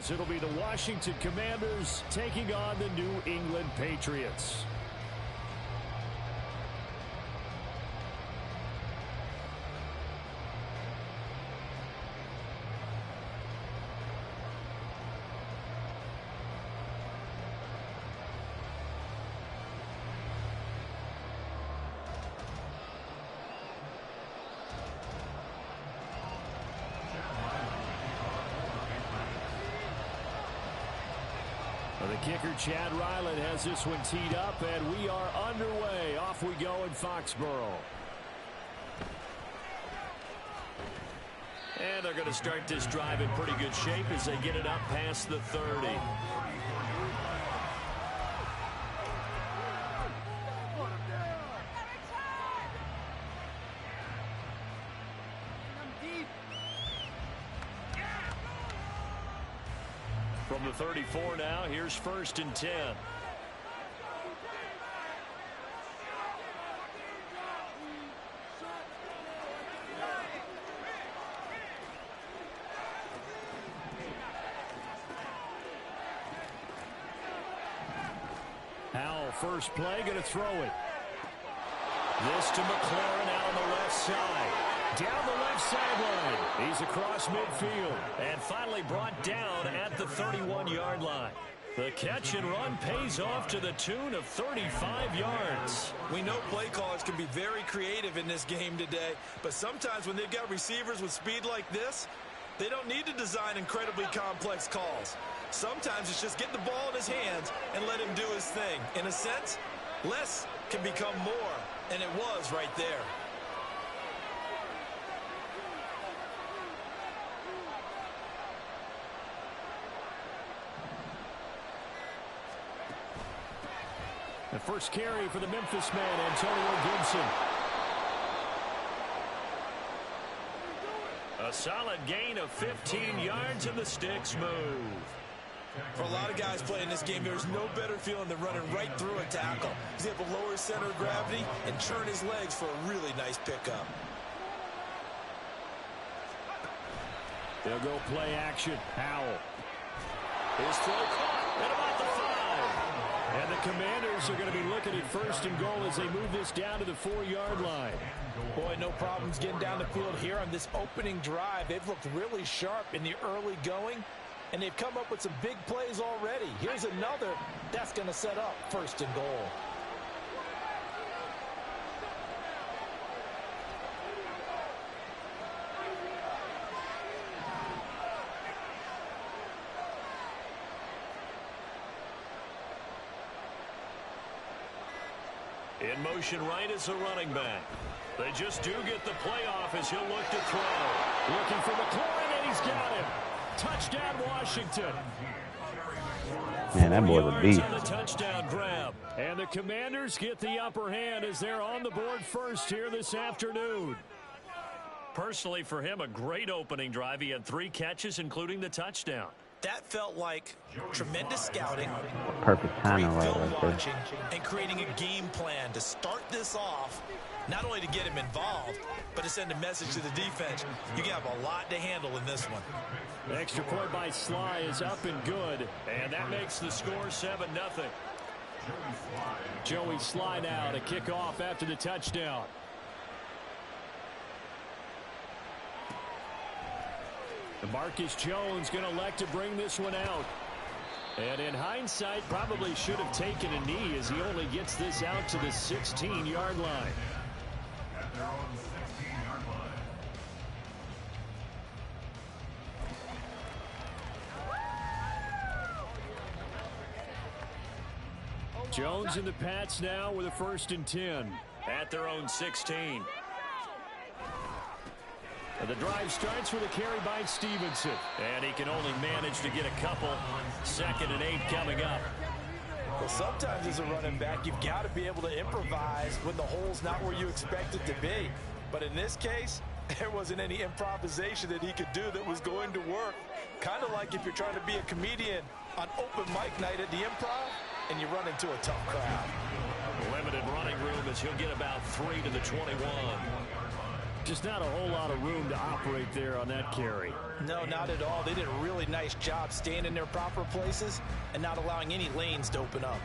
as it'll be the Washington Commanders taking on the New England Patriots. The kicker, Chad Ryland, has this one teed up, and we are underway. Off we go in Foxborough. And they're going to start this drive in pretty good shape as they get it up past the 30. From the 34 now, here's 1st and 10. Howell, first play, going to throw it. This to McLaurin out on the left side. Down the left sideline. He's across midfield. And finally brought down at the 31-yard line. The catch and run pays off to the tune of 35 yards. We know play callers can be very creative in this game today, but sometimes when they've got receivers with speed like this, they don't need to design incredibly complex calls. Sometimes it's just get the ball in his hands and let him do his thing. In a sense, less can become more, and it was right there. The first carry for the Memphis man, Antonio Gibson. A solid gain of 15 yards and the sticks move. For a lot of guys playing this game, there's no better feeling than running right through a tackle. He's able to lower his center of gravity and churn his legs for a really nice pickup. They'll go play action. Howell. His throw caught at about the 5. And the Commanders are going to be looking at 1st and goal as they move this down to the 4-yard line. Boy, no problems getting down the field here on this opening drive. They've looked really sharp in the early going, and they've come up with some big plays already. Here's another that's going to set up 1st and goal. In motion right is the running back. They just do get the playoff as he'll look to throw. Looking for McLaurin, and he's got him. Touchdown, Washington. Man, that boy's a beast. On the touchdown grab. And the Commanders get the upper hand as they're on the board first here this afternoon. Personally, for him, a great opening drive. He had 3 catches, including the touchdown. That felt like tremendous scouting, Perfect timing great right film there. watching, and creating a game plan to start this off, not only to get him involved, but to send a message to the defense. You have a lot to handle in this one. The extra point by Sly is up and good, and that makes the score 7-0. Joey Sly now to kick off after the touchdown. Marcus Jones going to elect to bring this one out. And in hindsight, probably should have taken a knee as he only gets this out to the 16-yard line. Jones and the Pats now with a 1st and 10 at their own 16. And the drive starts with a carry by Stevenson. And he can only manage to get a couple. 2nd and 8 coming up. Well, sometimes as a running back, you've got to be able to improvise when the hole's not where you expect it to be. But in this case, there wasn't any improvisation that he could do that was going to work. Kind of like if you're trying to be a comedian on open mic night at the Improv and you run into a tough crowd. Limited running room as he'll get about 3 to the 21. Just not a whole lot of room to operate there on that carry. No, not at all. They did a really nice job staying in their proper places and not allowing any lanes to open up.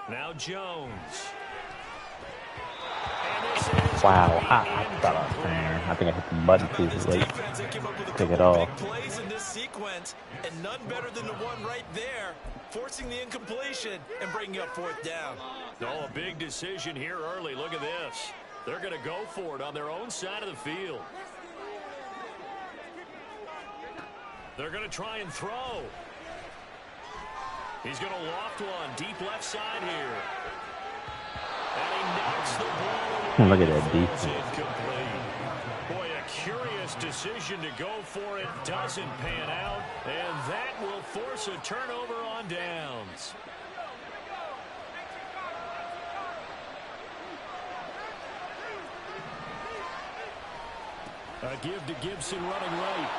Now Jones. Wow, hot stuff, man. I think I hit the button too late. Take it off. Plays in this sequence, and none better than the one right there, forcing the incompletion and bringing up fourth down. Oh, a big decision here early. Look at this. They're going to go for it on their own side of the field. They're going to try and throw. He's going to loft one deep left side here. And he knocks the ball away. Look at that defense. Incomplete. Boy, a curious decision to go for it. Doesn't pan out. And that will force a turnover on downs. A give to Gibson running right.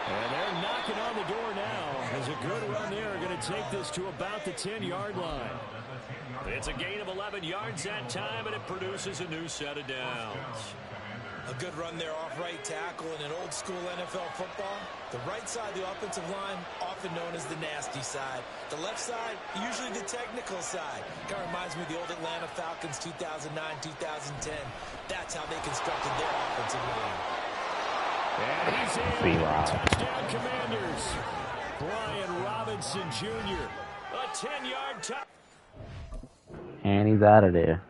And they're knocking on the door now. As a good run there, going to take this to about the 10-yard line. It's a gain of 11 yards that time, and it produces a new set of downs. A good run there off right tackle in an old-school NFL football. The right side of the offensive line, often known as the nasty side. The left side, usually the technical side. Kind of reminds me of the old Atlanta Falcons 2009-2010. That's how they constructed their offensive line. And he's in. Touchdown, Commanders. Brian Robinson Jr. A 10-yard touchdown. And he's out of there.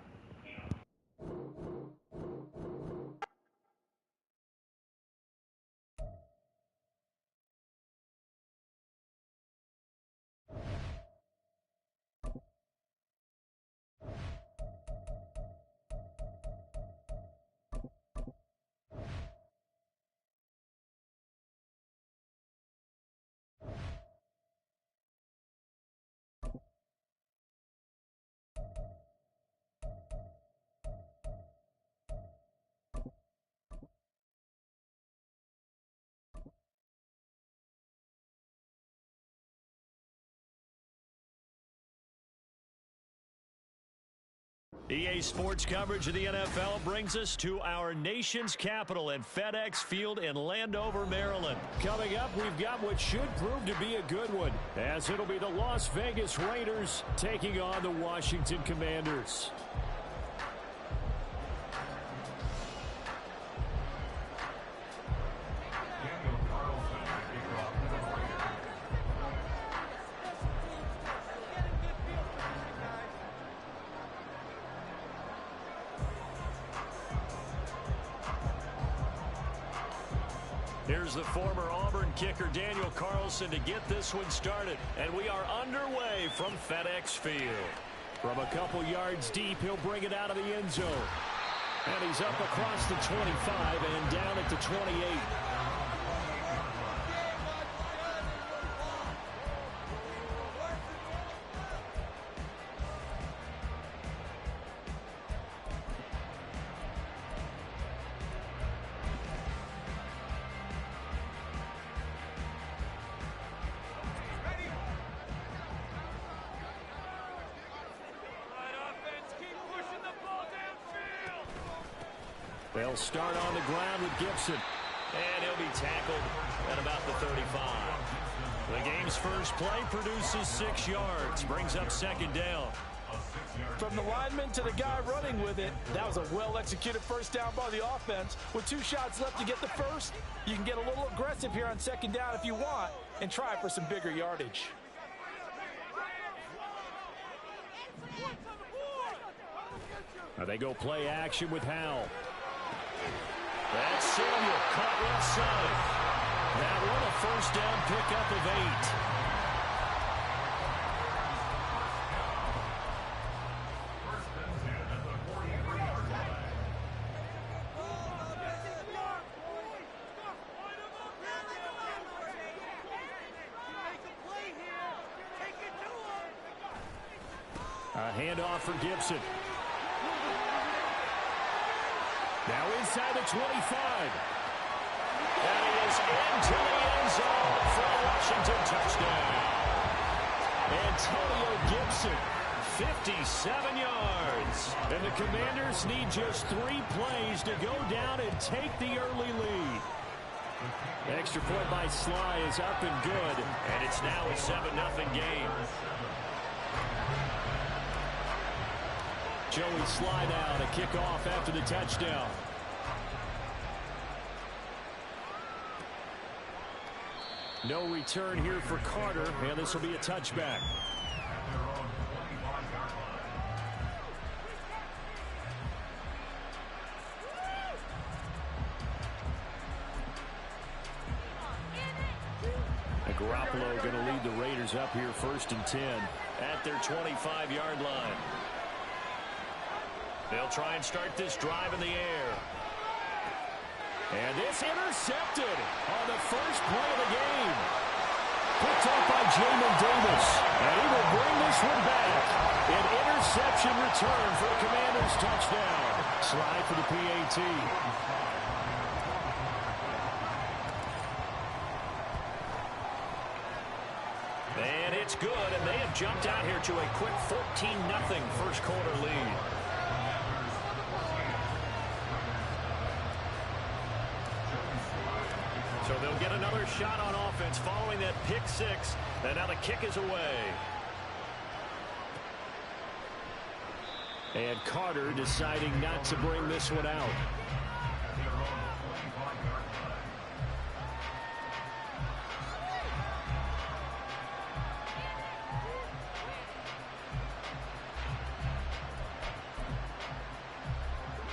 EA Sports coverage of the NFL brings us to our nation's capital at FedEx Field in Landover, Maryland. Coming up, we've got what should prove to be a good one, as it'll be the Las Vegas Raiders taking on the Washington Commanders. Here's the former Auburn kicker Daniel Carlson to get this one started. And we are underway from FedEx Field. From a couple yards deep, he'll bring it out of the end zone. And he's up across the 25 and down at the 28. They'll start on the ground with Gibson. And he'll be tackled at about the 35. The game's first play produces 6 yards. Brings up second down. From the lineman to the guy running with it, that was a well-executed first down by the offense. With 2 shots left to get the first, you can get a little aggressive here on second down if you want and try for some bigger yardage. Now they go play action with Howell. That's Samuel caught left side. That one a first down pickup of 8. A handoff for Gibson. Now inside the 25. And he is into the end zone for a Washington touchdown. Antonio Gibson, 57 yards. And the Commanders need just 3 plays to go down and take the early lead. Extra point by Sly is up and good. And it's now a 7-0 game. Joey Sly now to kick off after the touchdown. No return here for Carter, and this will be a touchback. Garoppolo going to lead the Raiders up here 1st and 10 at their 25-yard line. They'll try and start this drive in the air. And this intercepted on the first play of the game. Picked up by Jamin Davis. And he will bring this one back. An interception return for a Commanders touchdown. Slide for the PAT. And it's good, and they have jumped out here to a quick 14-0 first quarter lead. So they'll get another shot on offense following that pick 6, and now the kick is away. And Carter deciding not to bring this one out.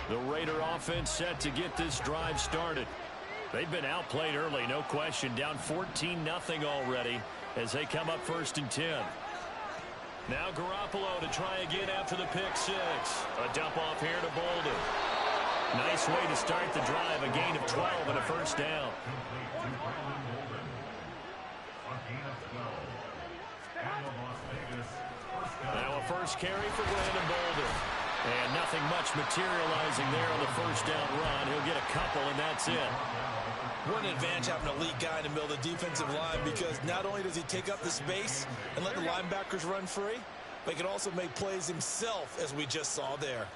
The Raider offense set to get this drive started. They've been outplayed early, no question. Down 14-0 already as they come up 1st and 10. Now Garoppolo to try again after the pick 6. A dump off here to Bolden. Nice way to start the drive. A gain of 12 and a first down. Now a first carry for Brandon Bolden. And nothing much materializing there on the first down run. He'll get a couple, and that's it. What an advantage having an elite guy in the middle of the defensive line, because not only does he take up the space and let the linebackers run free, but he can also make plays himself, as we just saw there.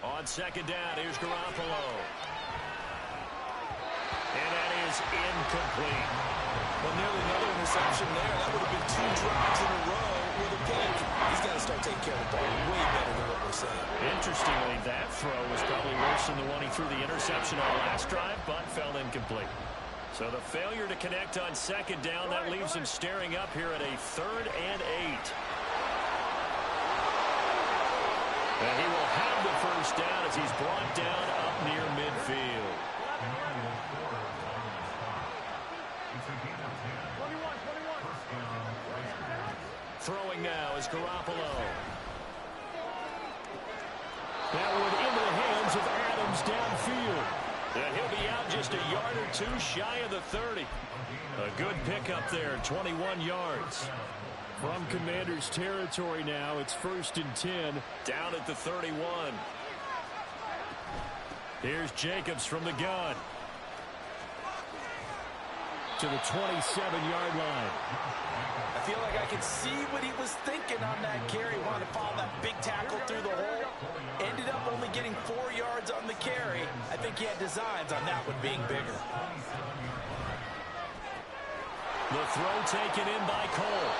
On 2nd down, here's Garoppolo. And that is incomplete. Well, nearly another interception there. That would have been 2 drops in a row with a pick. He's got to start taking care of the ball way better than what we're saying. Interestingly, that throw was probably worse than the one he threw the interception on last drive, but fell incomplete. So the failure to connect on 2nd down, that leaves him staring up here at a 3rd and 8. And he will have the first down as he's brought down up near midfield. Throwing now is Garoppolo. That one into the hands of Adams downfield. And he'll be out just a yard or 2 shy of the 30. A good pickup there, 21 yards. From Commanders territory now, it's 1st and 10, down at the 31. Here's Jacobs from the gun. To the 27-yard line. I feel like I can see what he was thinking on that carry. Wanted to follow that big tackle through the hole. Ended up only getting 4 yards on the carry. I think he had designs on that one being bigger. The throw taken in by Cole.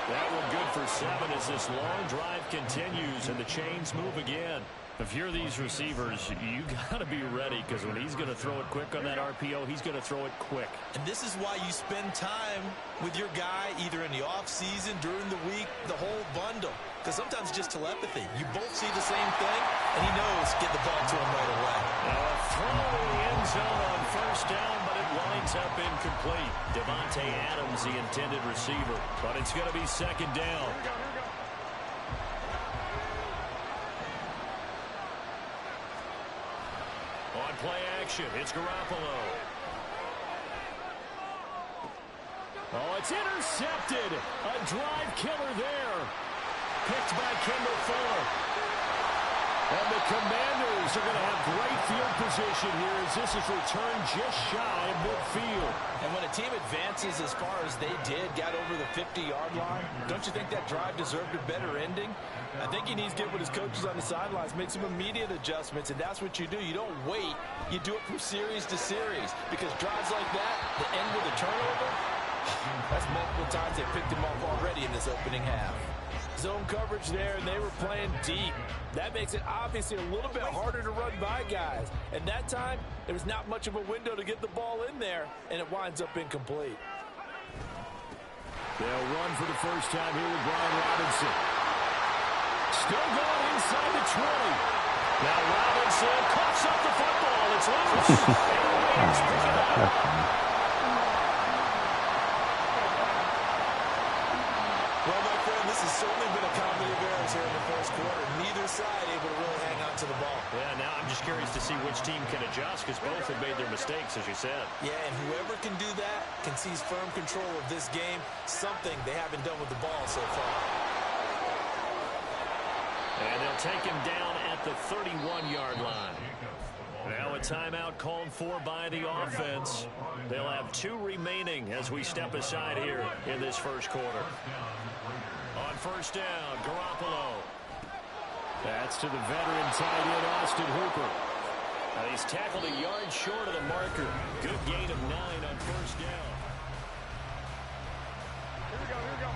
That one good for 7 as this long drive continues and the chains move again. If you're these receivers, you got to be ready, because when he's going to throw it quick on that RPO, he's going to throw it quick. And this is why you spend time with your guy either in the offseason, during the week, the whole bundle. Because sometimes it's just telepathy. You both see the same thing, and he knows get the ball to him right away. Now a throw in the end zone on 1st down, but it winds up incomplete. Devontae Adams, the intended receiver, but it's going to be 2nd down. On play action, it's Garoppolo. Oh, it's intercepted. A drive killer there. Picked by Kendall Fuller. And the Commanders are going to have great field position here as this is returned just shy of midfield. And when a team advances as far as they did, got over the 50-yard line, don't you think that drive deserved a better ending? I think he needs to get with his coaches on the sidelines, make some immediate adjustments, and that's what you do. You don't wait. You do it from series to series because drives like that, the end with a turnover, that's multiple times they picked him up already in this opening half. Zone coverage there, and they were playing deep. That makes it obviously a little bit harder to run by guys. And that time, there was not much of a window to get the ball in there, and it winds up incomplete. They'll run for the first time here with Brian Robinson. Still going inside the 20. Now Robinson coughs up the football. It's loose. And the Raiders pick it up. Well, my friend, this has certainly been a comedy of errors here in the first quarter. Neither side able to really hang on to the ball. Yeah, now I'm just curious to see which team can adjust because both have made their mistakes, as you said. Yeah, and whoever can do that can seize firm control of this game, something they haven't done with the ball so far. And they'll take him down at the 31-yard line. Now a timeout called for by the offense. They'll have 2 remaining as we step aside here in this first quarter. On first down, Garoppolo. That's to the veteran tight end, Austin Hooper. Now he's tackled a yard short of the marker. Good gain of 9 on first down.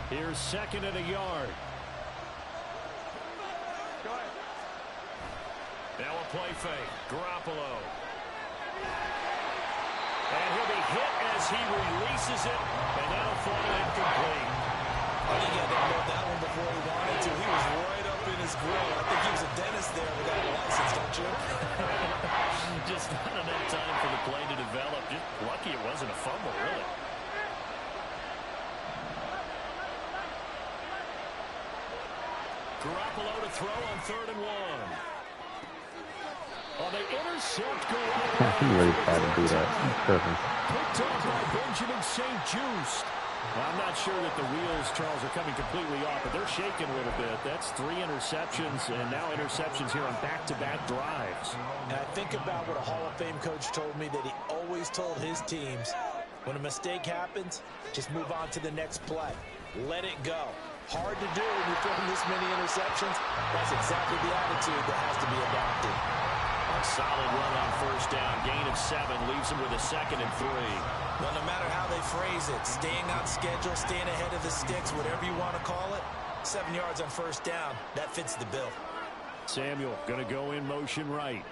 Here's second and a yard. Now a play fake. Garoppolo. And he'll be hit as he releases it. And that'll fall incomplete. I think he had to know that one before he wanted to. He was right up in his grill. I think he was a dentist there without a license, don't you? Just not enough time for the play to develop. Just lucky it wasn't a fumble, really. Garoppolo to throw on 3rd and 1. Oh, they intercept Garoppolo. He really tried to do that. Perfect. Picked up by Benjamin St. Just. I'm not sure that the wheels, Charles, are coming completely off, but they're shaking a little bit. That's 3 interceptions, and now interceptions here on back-to-back drives. And I think about what a Hall of Fame coach told me, that he always told his teams, when a mistake happens, just move on to the next play. Let it go. Hard to do when you're throwing this many interceptions. That's exactly the attitude that has to be adopted. A solid run on first down. Gain of 7 leaves him with a 2nd and 3. Well, no matter how they phrase it, staying on schedule, staying ahead of the sticks, whatever you want to call it, 7 yards on first down, that fits the bill. Samuel going to go in motion right.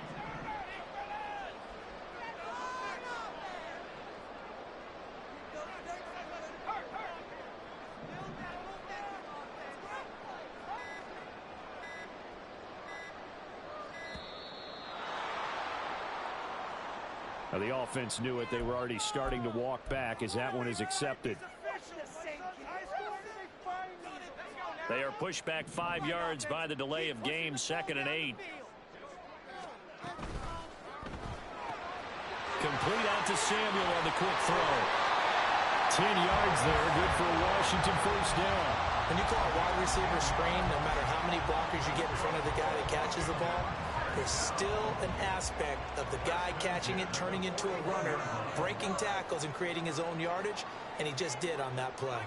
Now the offense knew it. They were already starting to walk back as that one is accepted. They are pushed back 5 yards by the delay of game, 2nd and 8. Complete out to Samuel on the quick throw. 10 yards there, good for a Washington first down. When you call a wide receiver screen, no matter how many blockers you get in front of the guy that catches the ball, there's still an aspect of the guy catching it, turning into a runner, breaking tackles and creating his own yardage, and he just did on that play.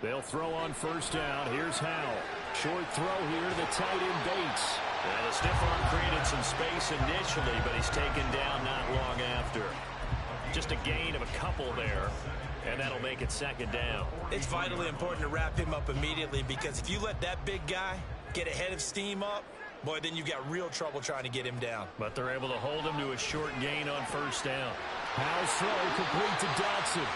They'll throw on first down. Here's Howell. Short throw here to the tight end Bates. And the stiff arm created some space initially, but he's taken down not long after. Just a gain of a couple there. And that'll make it 2nd down. It's vitally important to wrap him up immediately, because if you let that big guy get ahead of steam up, boy, then you've got real trouble trying to get him down. But they're able to hold him to a short gain on first down. Howell's throw complete to Dotson.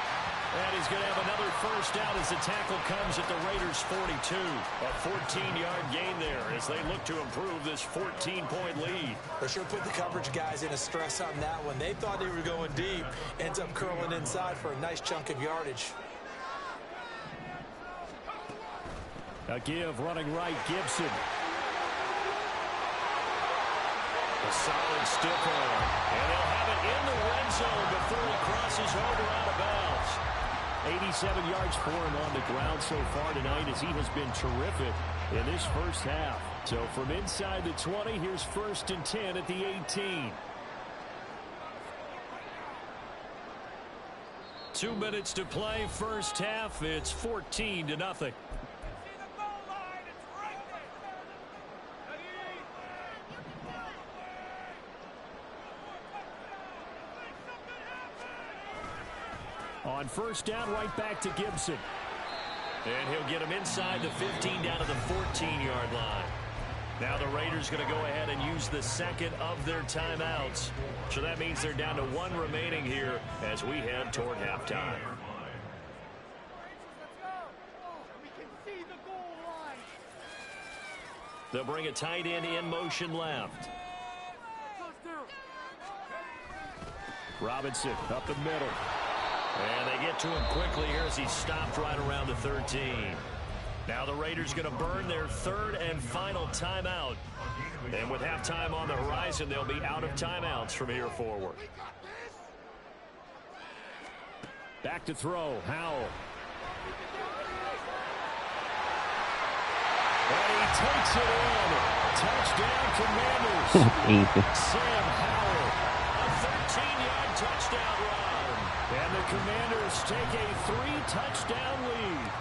And he's going to have another first down as the tackle comes at the Raiders' 42. A 14-yard gain there as they look to improve this 14-point lead. They sure put the coverage guys in a stress on that one. They thought they were going deep. Ends up curling inside for a nice chunk of yardage. A give running right, Gibson. A solid stiff arm. And they'll have it in the red zone before he crosses over out of bounds. 87 yards for him on the ground so far tonight as he has been terrific in this first half. So from inside the 20, here's 1st and 10 at the 18. 2 minutes to play, first half. It's 14-0. On first down, right back to Gibson. And he'll get him inside the 15 down to the 14-yard line. Now the Raiders going to go ahead and use the second of their timeouts. So that means they're down to 1 remaining here as we head toward halftime. They'll bring a tight end in motion left. Robinson up the middle. And they get to him quickly here as he stopped right around the 13. Now the Raiders going to burn their 3rd and final timeout. And with halftime on the horizon, they'll be out of timeouts from here forward. Back to throw, Howell. And he takes it in. Touchdown, Commanders. Sam Howell, a 13-yard touchdown run. And the Commanders take a 3-touchdown lead.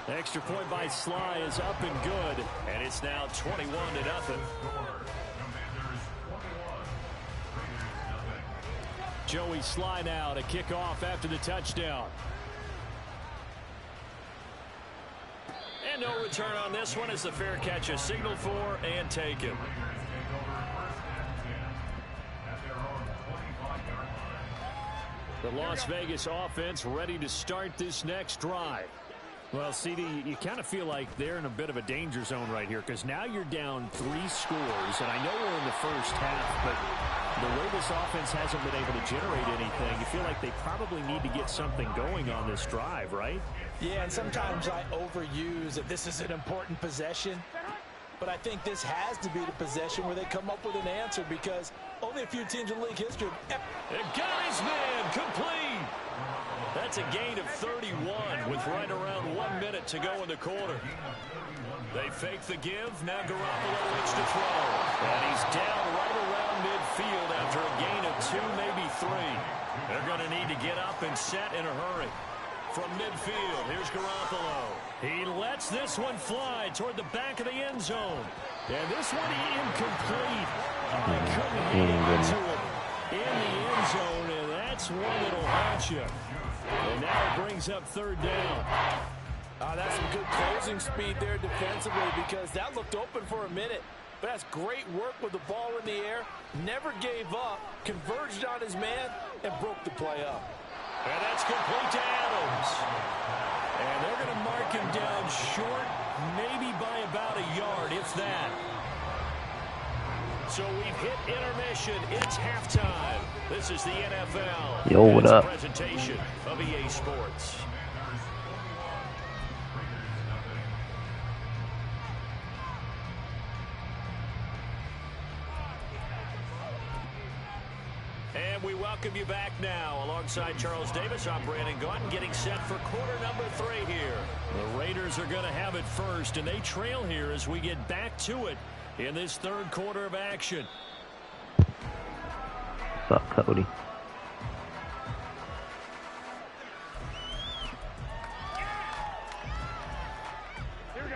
Extra point by Sly is up and good, and it's now 21-0. Joey Sly now to kick off after the touchdown. And no return on this one as the fair catch is signaled for and taken. The Las Vegas offense ready to start this next drive. Well, CD, you kind of feel like they're in a bit of a danger zone right here because now you're down 3 scores, and I know we're in the first half, but the way this offense hasn't been able to generate anything, you feel like they probably need to get something going on this drive, right? Yeah, and sometimes I overuse that this is an important possession, but I think this has to be the possession where they come up with an answer because only a few teams in league history. And got his man complete. That's a gain of 31 with right around 1 minute to go in the quarter. They fake the give. Now Garoppolo looks to throw. And he's down right around midfield after a gain of 2, maybe 3. They're going to need to get up and set in a hurry. From midfield, here's Garoppolo. He lets this one fly toward the back of the end zone. And this one incomplete. I couldn't get into it in the end zone, and that's one that'll haunt you. And now it brings up 3rd down. That's some good closing speed there defensively because that looked open for a minute. But that's great work with the ball in the air. Never gave up, converged on his man, and broke the play up. And that's complete to Adams. And they're going to mark him down short, maybe by about a yard, if that. So we've hit intermission. It's halftime. This is the NFL. Yo, what up? Presentation of EA Sports. And we welcome you back now. Alongside Charles Davis, I'm Brandon Gaunton, getting set for quarter number 3 here. The Raiders are going to have it first, and they trail here as we get back to it in this 3rd quarter of action. What's up, Cody?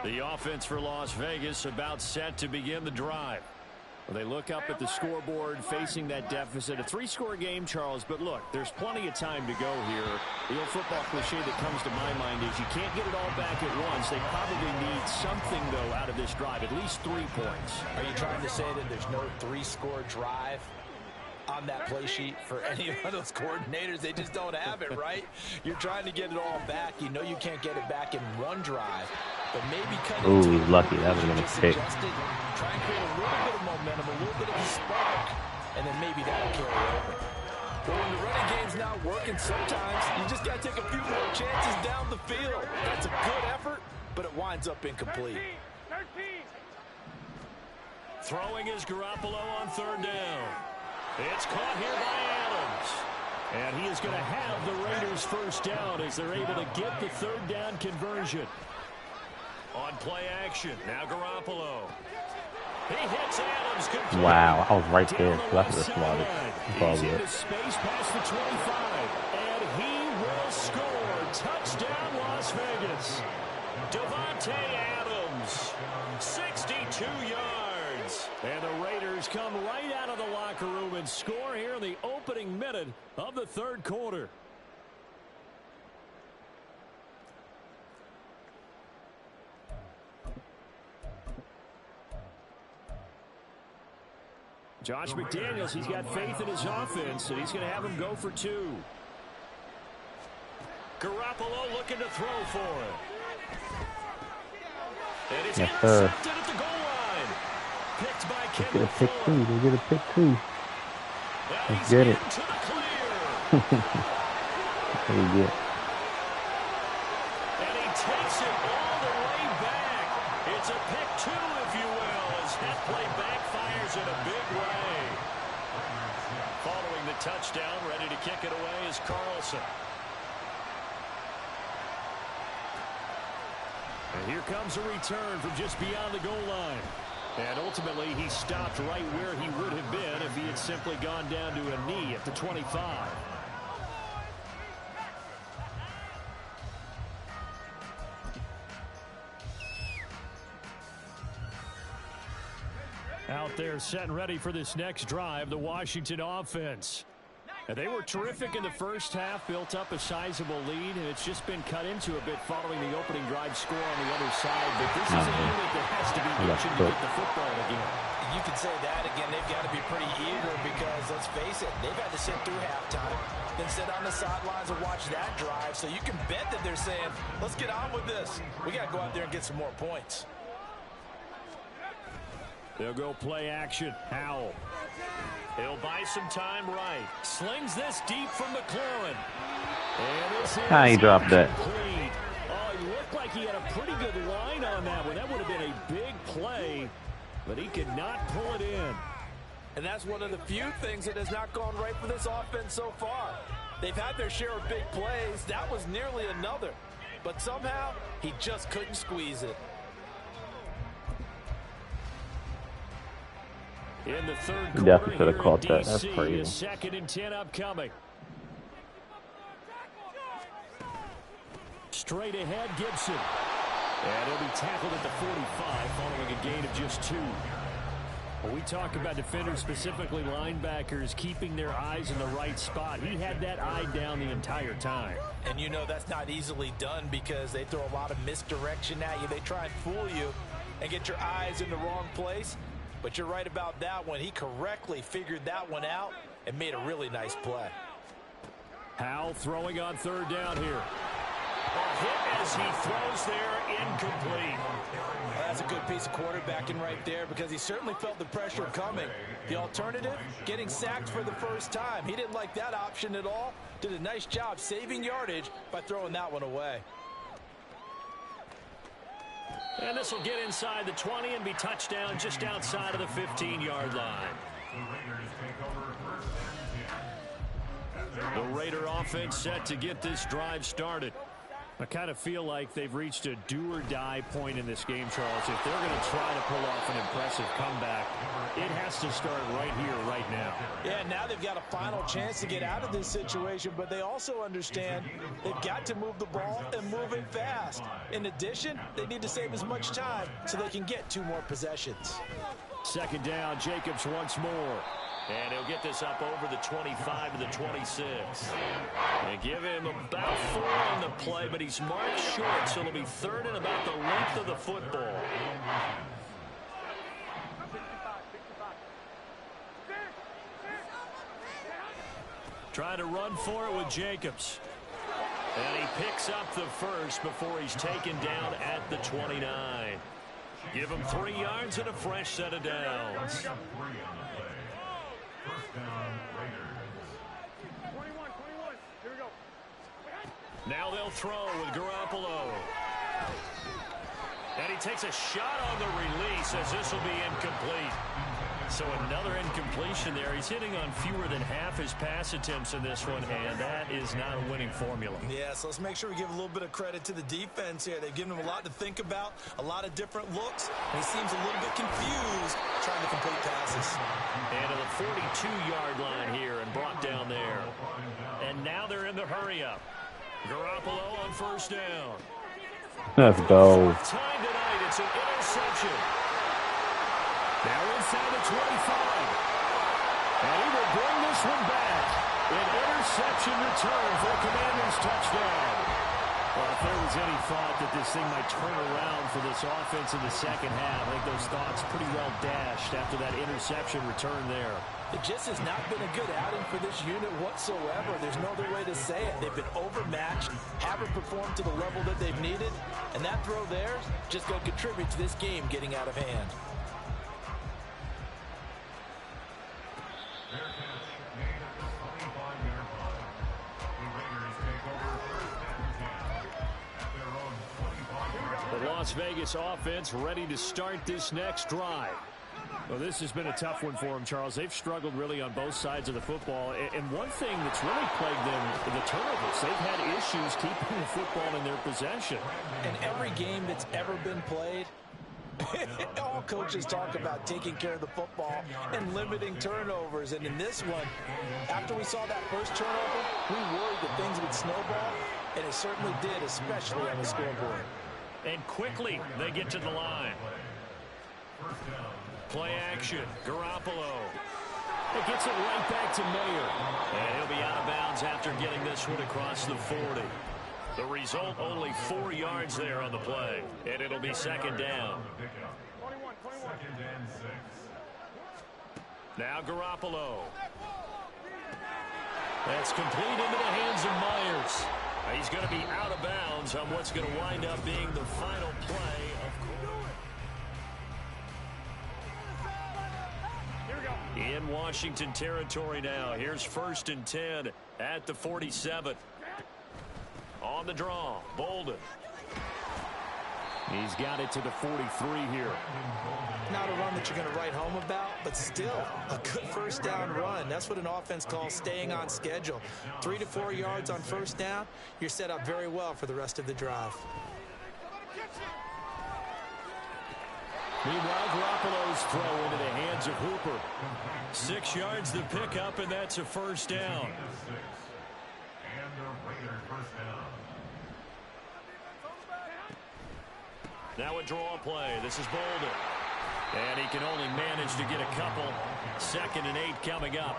The offense for Las Vegas about set to begin the drive. They look up at the scoreboard facing that deficit. A 3-score game, Charles, but look, there's plenty of time to go here. The old football cliche that comes to my mind is you can't get it all back at once. They probably need something, though, out of this drive, at least 3 points. Are you trying to say that there's no 3-score drive on that play sheet for any of those coordinators? They just don't have it, right? You're trying to get it all back. You know you can't get it back in 1 drive. But maybe cut Ooh, he's lucky. That would have been a pick. Try and create a little bit of momentum, a little bit of a spark, and then maybe that'll carry over. But when the running game's not working, sometimes you just got to take a few more chances down the field. That's a good effort, but it winds up incomplete. 13. Throwing is Garoppolo on 3rd down. It's caught here by Adams. And he is going to have the Raiders first down as they're able to get the third down conversion. On play action, now Garoppolo. He hits Adams complete. Wow, I was right there. That's the slot. He's into space past the 25, and he will score. Touchdown, Las Vegas. Davante Adams, 62 yards. And the Raiders come right out of the locker room and score here in the opening minute of the third quarter. Josh McDaniels, he's got faith in his offense, and he's going to have him go for 2. Garoppolo looking to throw for it. And it's intercepted at the goal line. Picked by Kevin Fuller. They get a pick 2. Let's get it. There you go. And he takes it all the way back. It's a pick 2, if you will, as that play backfires in a big way. Following the touchdown, ready to kick it away is Carlson. And here comes a return from just beyond the goal line. And ultimately, he stopped right where he would have been if he had simply gone down to a knee at the 25. Out there set and ready for this next drive, the Washington offense. And they were terrific in the first half, built up a sizable lead, and it's just been cut into a bit following the opening drive score on the other side. But this is a unit that has to be itching to get the football again. You can say that again. They've got to be pretty eager because, let's face it, they've had to sit through halftime, then sit on the sidelines and watch that drive. So you can bet that they're saying, let's get on with this. We got to go out there and get some more points. They'll go play action. Howell. He'll buy some time right. Slings this deep from McLaurin. And this is he dropped that. Complete. Oh, he looked like he had a pretty good line on that one. That would have been a big play, but he could not pull it in. And that's one of the few things that has not gone right for this offense so far. They've had their share of big plays. That was nearly another. But somehow, he just couldn't squeeze it. In the third You quarter, definitely should have here caught in that. That's DC, crazy. 2nd and 10 upcoming. Straight ahead, Gibson. And he'll be tackled at the 45 following a gain of just 2. When we talk about defenders, specifically linebackers, keeping their eyes in the right spot, he had that eye down the entire time. And you know that's not easily done because they throw a lot of misdirection at you. They try and fool you and get your eyes in the wrong place. But you're right about that one. He correctly figured that one out and made a really nice play. Howell throwing on 3rd down here. A hit as he throws there, incomplete. Well, that's a good piece of quarterbacking right there because he certainly felt the pressure coming. The alternative, getting sacked for the first time. He didn't like that option at all. Did a nice job saving yardage by throwing that one away. And this will get inside the 20 and be touchdown just outside of the 15-yard line. The Raider offense set to get this drive started. I kind of feel like they've reached a do-or-die point in this game, Charles. If they're going to try to pull off an impressive comeback, it has to start right here, right now. Yeah, now they've got a final chance to get out of this situation, but they also understand they've got to move the ball and move it fast. In addition, they need to save as much time so they can get 2 more possessions. 2nd down, Jacobs once more. And he'll get this up over the 25 to the 26. And give him about 4 on the play, but he's marked short, so it'll be 3rd and about the length of the football. Trying to run for it with Jacobs. And he picks up the first before he's taken down at the 29. Give him 3 yards and a fresh set of downs. Now they'll throw with Garoppolo. And he takes a shot on the release as this will be incomplete. So another incompletion there. He's hitting on fewer than half his pass attempts in this one, and that is not a winning formula. Yeah, so let's make sure we give a little bit of credit to the defense here. They've given him a lot to think about, a lot of different looks, and he seems a little bit confused trying to complete passes. And to the 42-yard line here and brought down there. And now they're in the hurry-up. Garoppolo on first down. Let's go. Time tonight, it's an interception. Now inside the 25. And he will bring this one back. An interception return for a Commanders touchdown. Well, if there was any thought that this thing might turn around for this offense in the second half, I think those thoughts pretty well dashed after that interception return there. It just has not been a good outing for this unit whatsoever. There's no other way to say it. They've been overmatched, haven't performed to the level that they've needed, and that throw there just going to contribute to this game getting out of hand. The Las Vegas offense ready to start this next drive. Well, this has been a tough one for them, Charles. They've struggled really on both sides of the football. And one thing that's really plagued them, the turnovers. They've had issues keeping the football in their possession. In every game that's ever been played, all coaches talk about taking care of the football and limiting turnovers. And in this one, after we saw that first turnover, we worried that things would snowball, and it certainly did, especially on the scoreboard. And quickly, they get to the line. Play action, Garoppolo. It gets it right back to Mayer. And he'll be out of bounds after getting this one across the 40. The result, only 4 yards there on the play. And it'll be second down. Now Garoppolo. That's complete into the hands of Myers. He's going to be out of bounds on what's going to wind up being the final play of in Washington territory now. Here's 1st and 10 at the 47. On the draw, Bolden. He's got it to the 43 here. Not a run that you're going to write home about, but still a good first down run. That's what an offense calls staying on schedule. 3 to 4 yards on first down, you're set up very well for the rest of the drive. Meanwhile, Garoppolo's throw into the hands of Hooper. 6 yards the pickup, and that's a first down. Now a draw play. This is Bolden. And he can only manage to get a couple. 2nd and 8 coming up.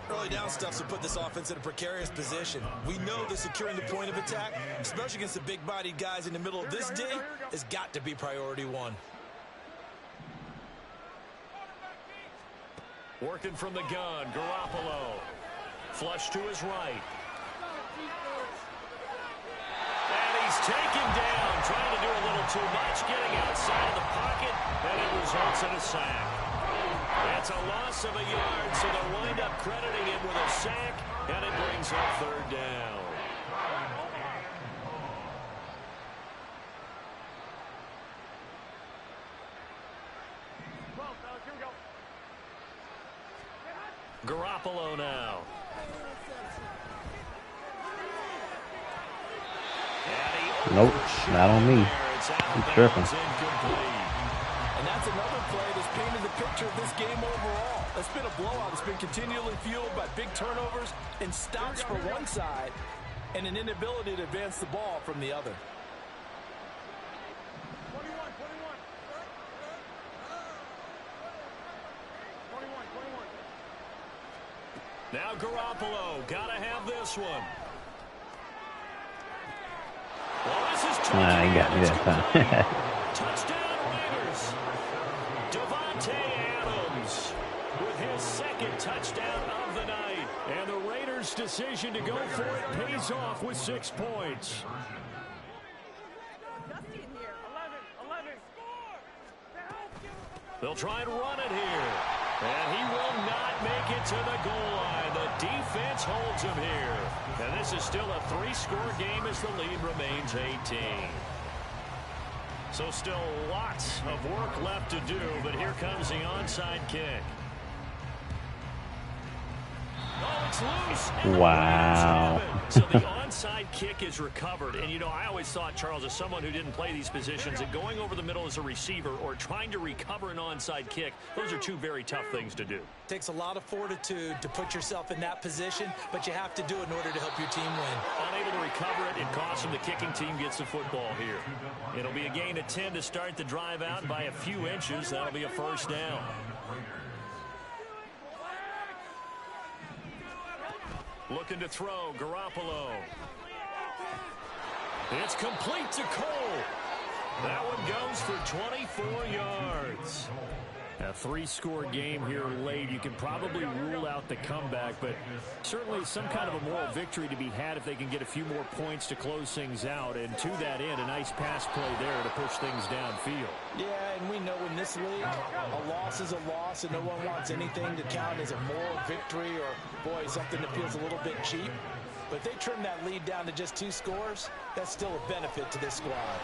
Early down stuffs will put this offense in a precarious position. We know that securing the point of attack, especially against the big-bodied guys in the middle of this D, has got to be priority one. Working from the gun, Garoppolo. Flush to his right. And he's taken down, trying to do a little too much, getting outside of the pocket, and it results in a sack. That's a loss of a yard, so they'll wind up crediting him with a sack, and it brings up 3rd down. Garoppolo now. Nope, not on me. He's tripping. And that's another play that's painted the picture of this game overall. It's been a blowout. It's been continually fueled by big turnovers and stops for one side and an inability to advance the ball from the other. Now Garoppolo, gotta have this one. Well, this is He got me that time. touchdown Raiders. Devontae Adams with his 2nd touchdown of the night. And the Raiders' decision to go for it pays off with 6 points. They'll try and run it here. And he will not make it to the goal line. The defense holds him here. And this is still a 3-score game as the lead remains 18. So still lots of work left to do, but here comes the onside kick. Oh, it's loose. Wow. So the onside kick is recovered. And, you know, I always thought, Charles, as someone who didn't play these positions, that going over the middle as a receiver or trying to recover an onside kick, those are two very tough things to do. It takes a lot of fortitude to put yourself in that position, but you have to do it in order to help your team win. Unable to recover it, it costs them. The kicking team gets the football here. It'll be a gain of 10 to start the drive out by a few inches. That'll be a first down. Looking to throw, Garoppolo. It's complete to Cole. That one goes for 24 yards. A three-score game here late. You can probably rule out the comeback, but certainly some kind of a moral victory to be had if they can get a few more points to close things out. And to that end, a nice pass play there to push things downfield. Yeah, and we know in this league, a loss is a loss, and no one wants anything to count as a moral victory or, boy, something that feels a little bit cheap. But if they trim that lead down to just 2 scores, that's still a benefit to this squad.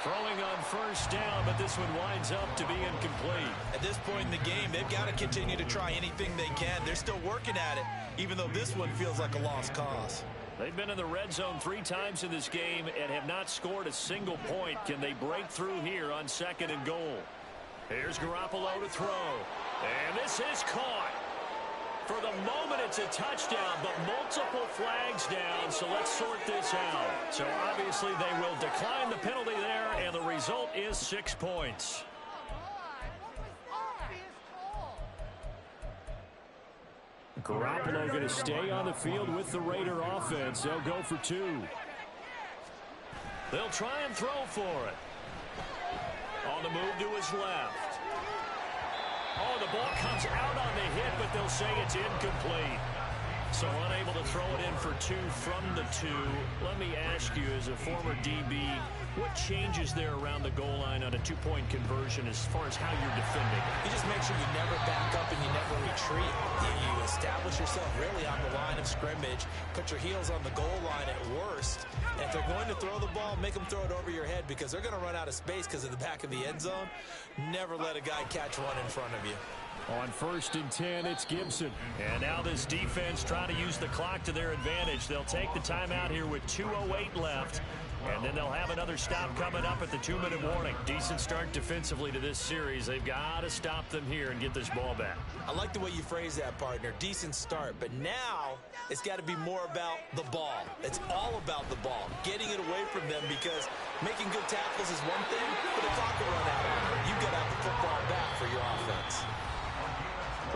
Throwing on first down, but this one winds up to be incomplete. At this point in the game, they've got to continue to try anything they can. They're still working at it, even though this one feels like a lost cause. They've been in the red zone 3 times in this game and have not scored a single point. Can they break through here on 2nd and goal? Here's Garoppolo to throw. And this is caught. For the moment, it's a touchdown, but multiple flags down, so let's sort this out. So obviously they will decline the penalty there, and the result is 6 points. Garoppolo going to stay on the field with the Raider offense. They'll go for 2. They'll try and throw for it. On the move to his left. Oh, the ball comes out on the hit, but they'll say it's incomplete. So unable to throw it in for 2 from the 2. Let me ask you, as a former DB, what changes there around the goal line on a 2-point conversion as far as how you're defending? You just make sure you never back up and you never retreat. You establish yourself really on the line of scrimmage, put your heels on the goal line at worst. And if they're going to throw the ball, make them throw it over your head because they're going to run out of space because of the back of the end zone. Never let a guy catch one in front of you. On 1st and 10, it's Gibson. And now this defense trying to use the clock to their advantage. They'll take the timeout here with 2:08 left. And then they'll have another stop coming up at the 2-minute warning. Decent start defensively to this series. They've got to stop them here and get this ball back. I like the way you phrase that, partner. Decent start. But now it's got to be more about the ball. It's all about the ball. Getting it away from them because making good tackles is one thing, but the clock will run out on it. You've got to have the football back for your offense.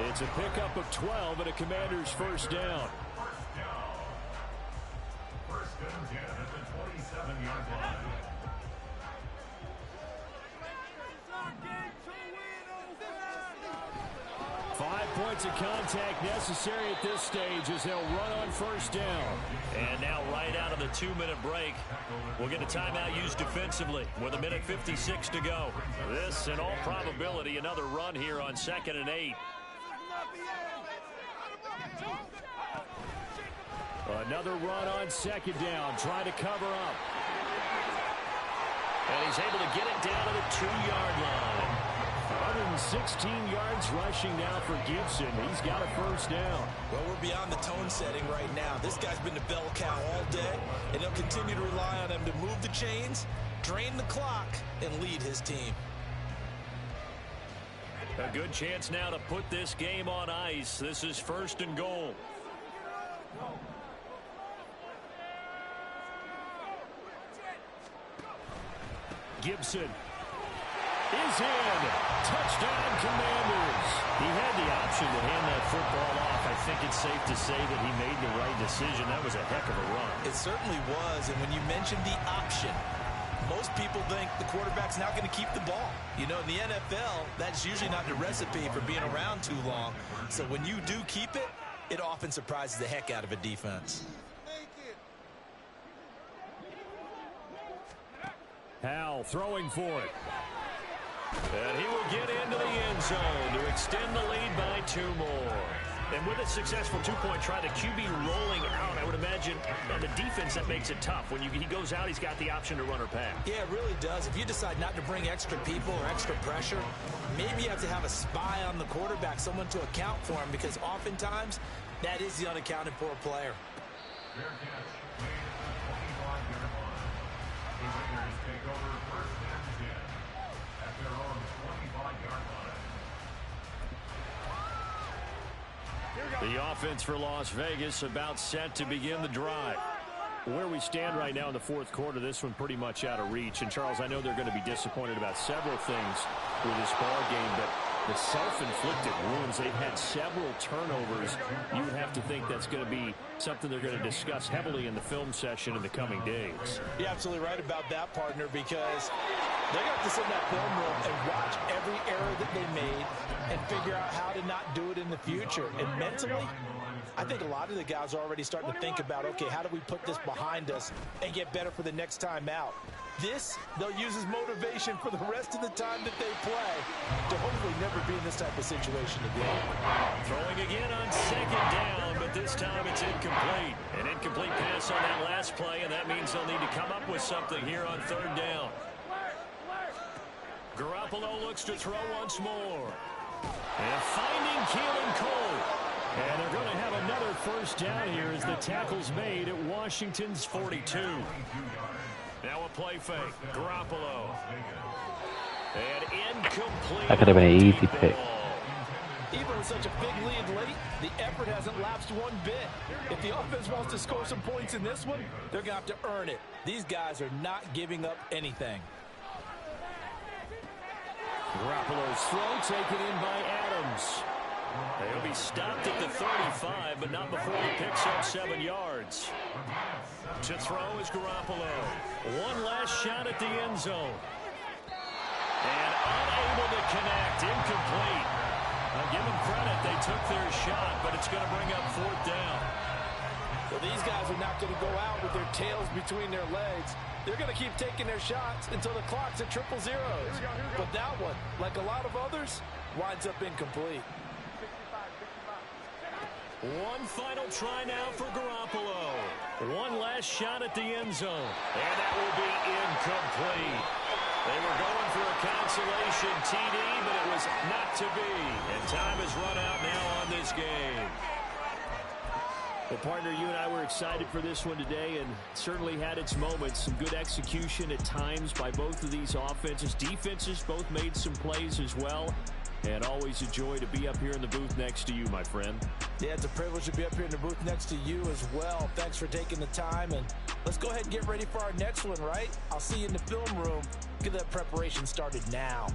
It's a pickup of 12 and a Commander's first down. First and 10 at the 27-yard line. Five points of contact necessary at this stage as they'll run on first down. And now right out of the 2-minute break, we'll get a timeout used defensively with 1:56 to go. This, in all probability, another run here on 2nd and 8. Another run on 2nd down, trying to cover up. And he's able to get it down to the 2-yard line. 116 yards rushing now for Gibson. He's got a first down. Well, we're beyond the tone setting right now. This guy's been the bell cow all day, and he'll continue to rely on him to move the chains, drain the clock, and lead his team. A good chance now to put this game on ice. This is 1st and goal. Gibson is in. Touchdown, Commanders. He had the option to hand that football off. I think it's safe to say that he made the right decision. That was a heck of a run. It certainly was, and when you mentioned the option, most people think the quarterback's not going to keep the ball. You know, in the NFL, that's usually not the recipe for being around too long. So when you do keep it, it often surprises the heck out of a defense. Howell throwing for it. And he will get into the end zone to extend the lead by 2 more. And with a successful two-point try, the QB rolling out, I would imagine on the defense that makes it tough. When he goes out, he's got the option to run or pass. Yeah, it really does. If you decide not to bring extra people or extra pressure, maybe you have to have a spy on the quarterback, someone to account for him, because oftentimes that is the unaccounted for player. Fair catch. Made at the 25-yard line. The Raiders take over first and 10 at their own 25-yard line. The offense for Las Vegas about set to begin the drive. Where we stand right now in the fourth quarter, this one pretty much out of reach. And, Charles, I know they're going to be disappointed about several things with this ball game, but the self-inflicted wounds, they've had several turnovers. You would have to think that's going to be something they're going to discuss heavily in the film session in the coming days. You're absolutely right about that, partner, because they're going to have to sit in that film room and watch every error that they made and figure out how to not do it in the future. And mentally, I think a lot of the guys are already starting to think about, okay, how do we put this behind us and get better for the next time out? This, they'll use as motivation for the rest of the time that they play to hopefully never be in this type of situation again. Throwing again on second down, but this time it's incomplete. An incomplete pass on that last play, and that means they'll need to come up with something here on third down. Garoppolo looks to throw once more. And finding Keelan Cole. And they're going to have another first down here as the tackle's made at Washington's 42. Now a play fake. Garoppolo. And incomplete. That could have been an easy pick. Even with such a big lead late, the effort hasn't lapsed one bit. If the offense wants to score some points in this one, they're going to have to earn it. These guys are not giving up anything. Garoppolo's throw taken in by Adams. They'll be stopped at the 35, but not before he picks up 7 yards. To throw is Garoppolo. One last shot at the end zone. And unable to connect. Incomplete. I'll give them credit. They took their shot, but it's going to bring up fourth down. Well, these guys are not going to go out with their tails between their legs. They're going to keep taking their shots until the clock's at triple zeros. But that one, like a lot of others, winds up incomplete. One final try now for Garoppolo. One last shot at the end zone. And that will be incomplete. They were going for a consolation TD, but it was not to be. And time has run out now on this game. Well, partner, you and I were excited for this one today, and certainly had its moments. Some good execution at times by both of these offenses. Defenses both made some plays as well. And always a joy to be up here in the booth next to you, my friend. Yeah, it's a privilege to be up here in the booth next to you as well. Thanks for taking the time, and let's go ahead and get ready for our next one, right? I'll see you in the film room. Get that preparation started now.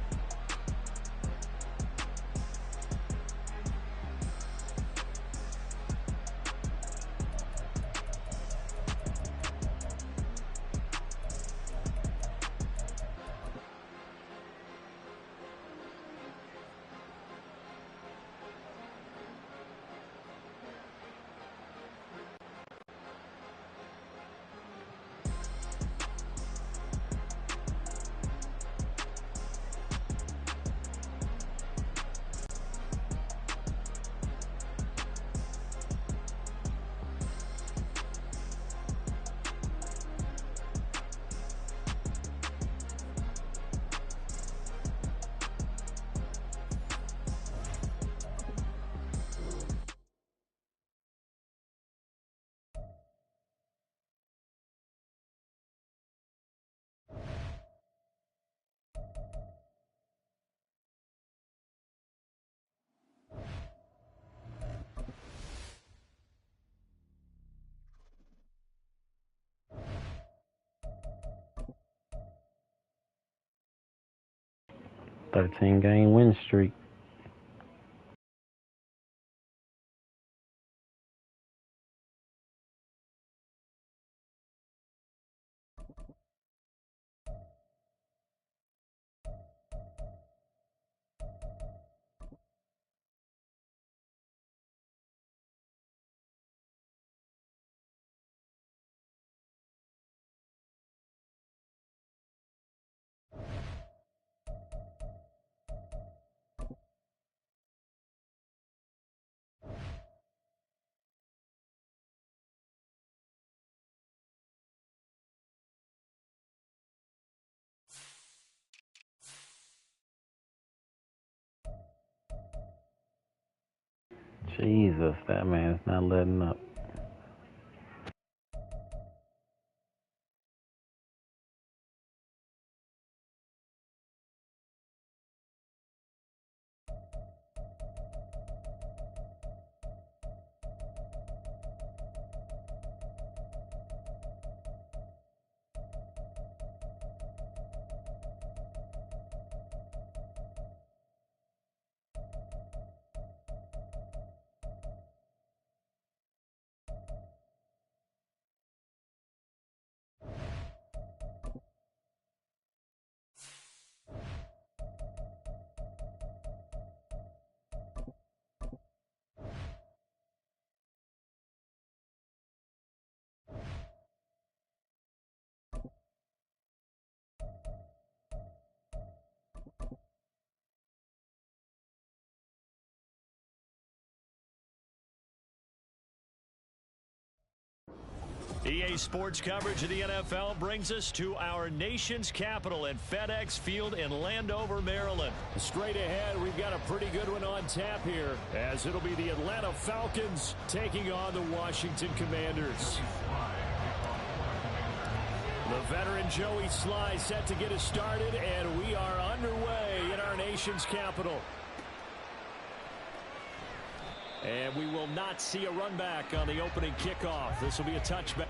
Game win streak. Jesus, that man's not letting up. EA Sports coverage of the NFL brings us to our nation's capital at FedEx Field in Landover, Maryland. Straight ahead, we've got a pretty good one on tap here, as it'll be the Atlanta Falcons taking on the Washington Commanders. The veteran Joey Sly set to get us started, and we are underway in our nation's capital. And we will not see a run back on the opening kickoff. This will be a touchback.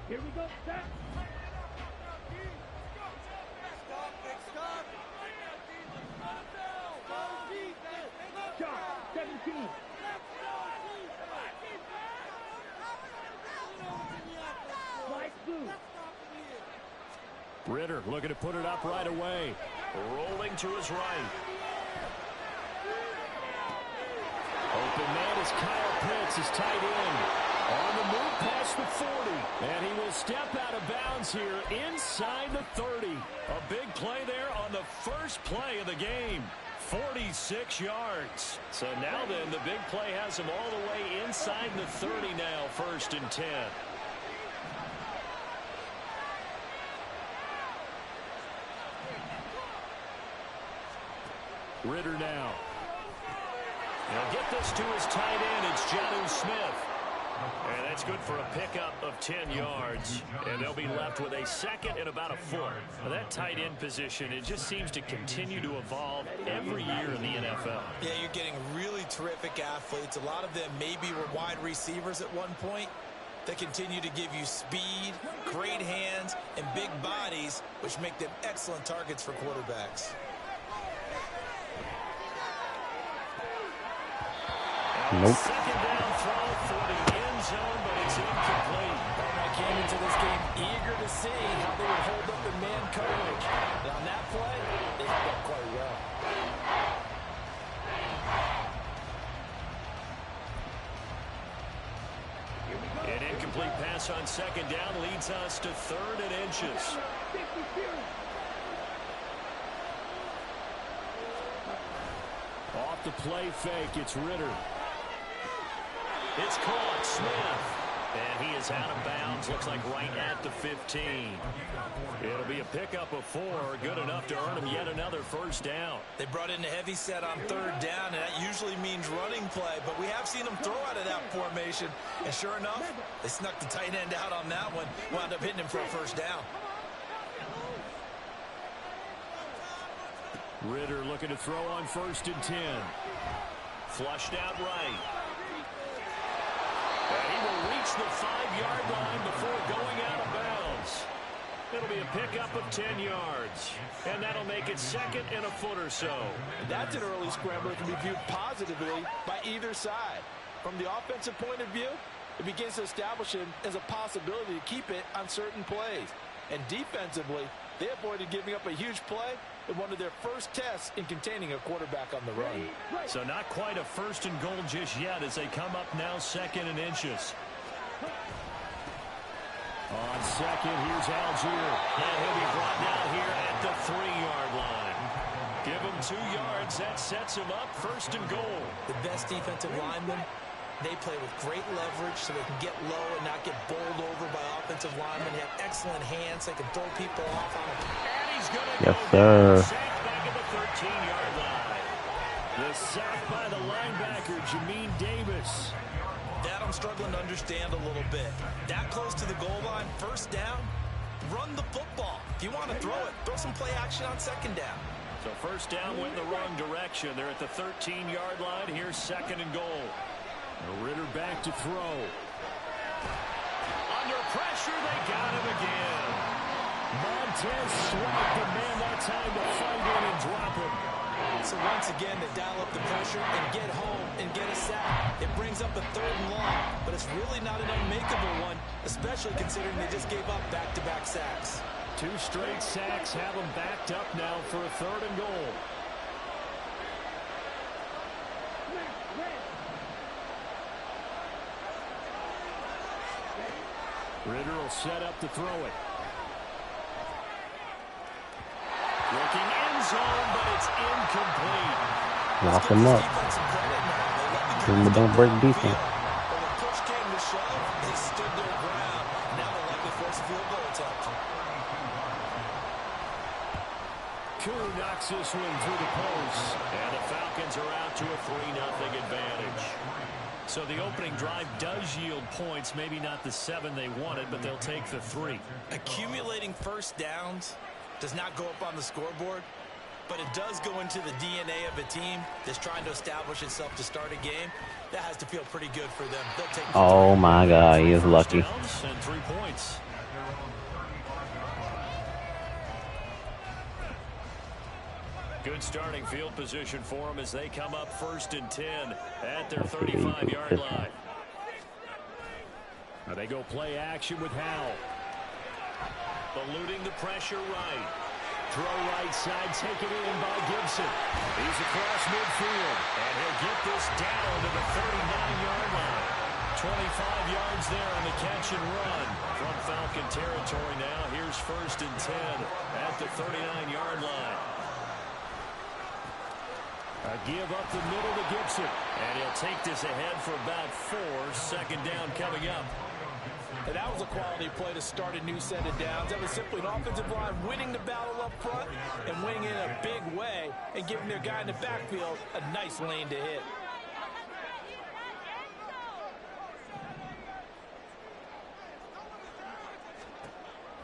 Here we go, set. Shot, 17. Right through. Ritter looking to put it up right away. Rolling to his right. Open man is Kyle Pitts, his tight end. On the move past the 40. And he will step out of bounds here inside the 30. A big play there on the first play of the game. 46 yards. So now then, the big play has him all the way inside the 30 now, 1st and 10. Ritter now. He'll get this to his tight end. It's Jonnu Smith. And that's good for a pickup of 10 yards. And they'll be left with a second and about a foot. Now that tight end position, it just seems to continue to evolve every year in the NFL. Yeah, you're getting really terrific athletes. A lot of them maybe were wide receivers at one point. They continue to give you speed, great hands, and big bodies, which make them excellent targets for quarterbacks. Nope. Second down throw for the end zone, but it's incomplete. I came into this game eager to see how they would hold up in man coverage. And on that play, they held up quite well. An incomplete pass on second down leads us to 3rd and inches. Off the play fake, it's Ritter. It's caught, Smith. And he is out of bounds, looks like right at the 15. It'll be a pickup of 4, good enough to earn him yet another first down. They brought in a heavy set on 3rd down, and that usually means running play, but we have seen them throw out of that formation. And sure enough, they snuck the tight end out on that one, wound up hitting him for a first down. Ritter looking to throw on 1st and 10. Flushed out right. And he will reach the 5-yard line before going out of bounds. It'll be a pickup of 10 yards. And that'll make it second and a foot or so. That's an early scrambler that can be viewed positively by either side. From the offensive point of view, it begins to establish him as a possibility to keep it on certain plays. And defensively, they avoided giving up a huge play in one of their first tests in containing a quarterback on the run. So not quite a first and goal just yet as they come up now second and inches. On second, here's Algier. And he'll be brought down here at the 3-yard line. Give him 2 yards. That sets him up first and goal. The best defensive linemen, they play with great leverage so they can get low and not get bowled over by offensive linemen. They have excellent hands. They can throw people off on them. And he's going to Yes, go sir. sack back at the 13-yard line. The sack by the linebacker, Jamin Davis. That I'm struggling to understand a little bit. That close to the goal line, first down, run the football. If you want to throw it, throw some play action on second down. So first down went in the wrong direction. They're at the 13-yard line. Here's second and goal. Ritter back to throw. Under pressure, they got him again. Montez Sweat, the man that time to find in and drop him. So once again, they dial up the pressure and get home and get a sack. It brings up a 3rd and long, but it's really not an unmakeable one, especially considering they just gave up back-to-back sacks. 2 straight sacks have them backed up now for a 3rd and goal. Ritter will set up to throw it. Looking end zone, but it's incomplete. Lock him up. Don't break defense. When the push came to shove, they stood their ground. Now they're likely to force a field goal attempt. Koo knocks this one through the post. And the Falcons are out to a 3-0 advantage. So the opening drive does yield points. Maybe not the 7 they wanted, but they'll take the 3. Accumulating first downs does not go up on the scoreboard, but it does go into the DNA of a team that's trying to establish itself to start a game. That has to feel pretty good for them. They'll take the Oh my God, he is lucky. And 3 points. Good starting field position for them as they come up 1st and 10 at their 35-yard line. Now they go play action with Howell. Eluding the pressure right. Throw right side, taken in by Gibson. He's across midfield, and he'll get this down to the 39-yard line. 25 yards there on the catch and run. From Falcon territory now, here's 1st and 10 at the 39-yard line. A give up the middle to Gibson, and he'll take this ahead for about 4. 2nd down coming up. And that was a quality play to start a new set of downs. That was simply an offensive line winning the battle up front and winning in a big way and giving their guy in the backfield a nice lane to hit.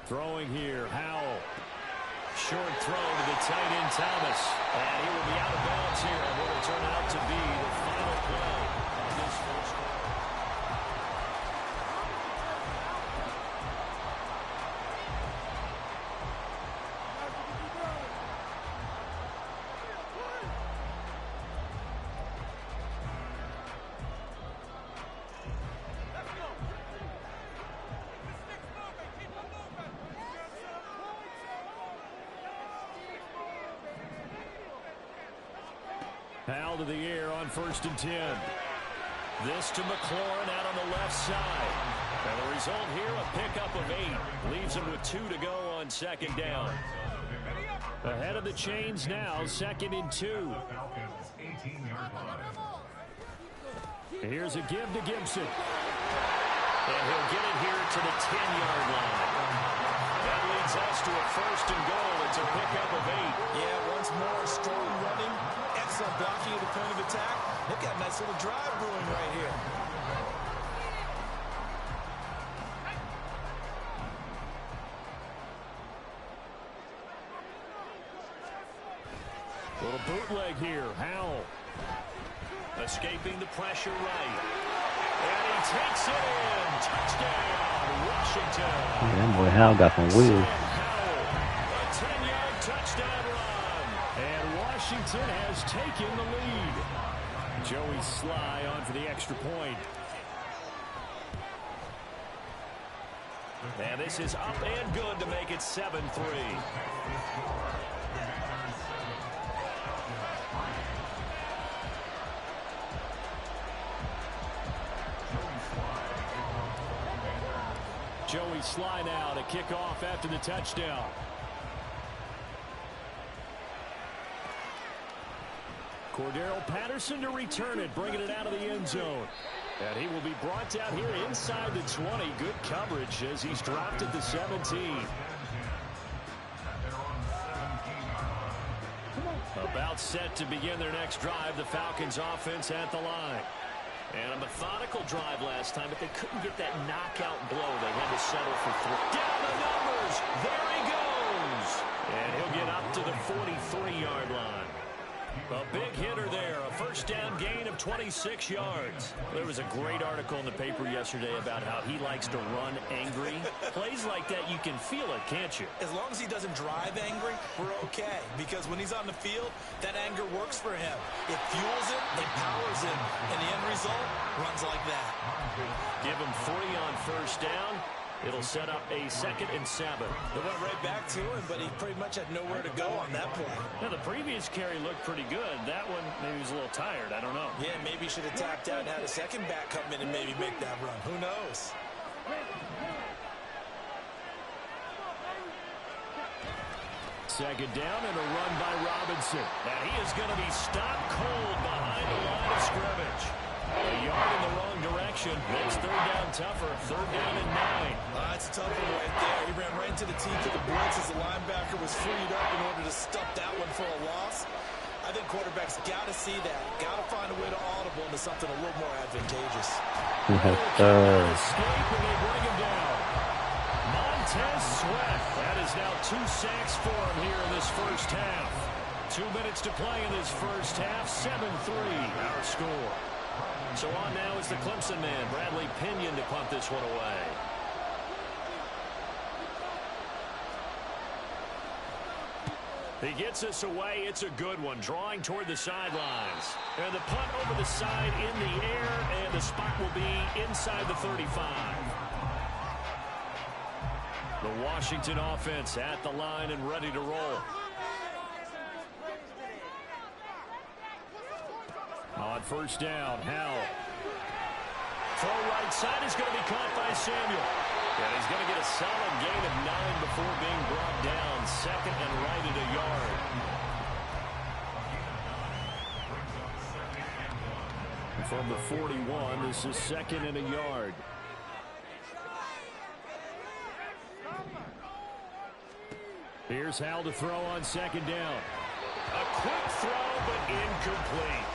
Throwing here, Howell. Short throw to the tight end, Thomas. And he will be out of bounds here on what will turn out to be the final play of this first quarter. Howell to the air on 1st and 10. This to McLaurin out on the left side. And the result here, a pickup of 8. Leaves him with 2 to go on 2nd down. Ahead of the chains now, 2nd and 2. Here's a give to Gibson. And he'll get it here to the 10-yard line. That leads us to a 1st and goal. It's a pickup of 8. Yeah, once more, strong running. Excellent blocking at the point of attack. They've got a nice little drive brewing right here. Little bootleg here. Howell escaping the pressure right. And he takes it in. Touchdown, Washington. Yeah, boy, Howell got some wheels. Washington has taken the lead. Joey Sly on for the extra point. And this is up and good to make it 7-3. Joey Sly now to kick off after the touchdown. Cordero Patterson to return it, bringing it out of the end zone. And he will be brought down here inside the 20. Good coverage as he's dropped at the 17. About set to begin their next drive, the Falcons offense at the line. And a methodical drive last time, but they couldn't get that knockout blow. They had to settle for 3. Down the numbers. There he goes. And he'll get up to the 43-yard line. A big hitter there. A first down gain of 26 yards. There was a great article in the paper yesterday about how he likes to run angry. Plays like that, you can feel it, can't you? As long as he doesn't drive angry, we're okay. Because when he's on the field, that anger works for him. It fuels him, it powers him. And the end result runs like that. Give him 3 on first down. It'll set up a 2nd and 7. They went right back to him, but he pretty much had nowhere to go on that play. Now, the previous carry looked pretty good. That one, maybe he was a little tired. I don't know. Yeah, maybe he should have tapped out and had a second back come in and maybe make that run. Who knows? Second down and a run by Robinson. And he is going to be stopped cold behind the line of scrimmage. A yard in the wrong direction. Makes third down tougher. Third down and 9. That's a tough one right there. He ran right into the teeth of the blitz as the linebacker was freed up in order to stuff that one for a loss. I think quarterbacks got to see that. Got to find a way to audible into something a little more advantageous. Escape and they bring him down. Montez Sweat. That is now 2 sacks for him here in this first half. 2 minutes to play in this first half. 7-3 our score. So on now is the Clemson man, Bradley Pinion, to punt this one away. He gets us away. It's a good one, drawing toward the sidelines. And the punt over the side in the air, and the spot will be inside the 35. The Washington offense at the line and ready to roll. On first down, Howell. Throw right side is going to be caught by Samuel. And he's going to get a solid gain of 9 before being brought down. 2nd and right at a yard. From the 41, this is 2nd and a yard. Here's Howell to throw on 2nd down. A quick throw, but incomplete.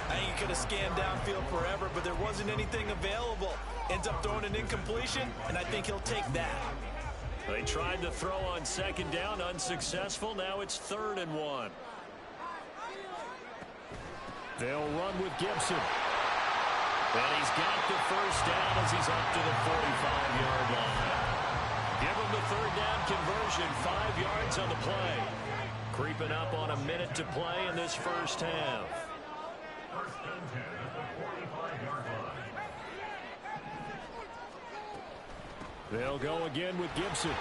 I think he could have scanned downfield forever, but there wasn't anything available. Ends up throwing an incompletion, and I think he'll take that. They tried to throw on 2nd down, unsuccessful. Now it's 3rd and 1. They'll run with Gibson. And he's got the first down as he's up to the 45-yard line. Give him the 3rd down conversion, 5 yards on the play. Creeping up on a minute to play in this first half. First and 10 at the 45-yard line. They'll go again with Gibson. And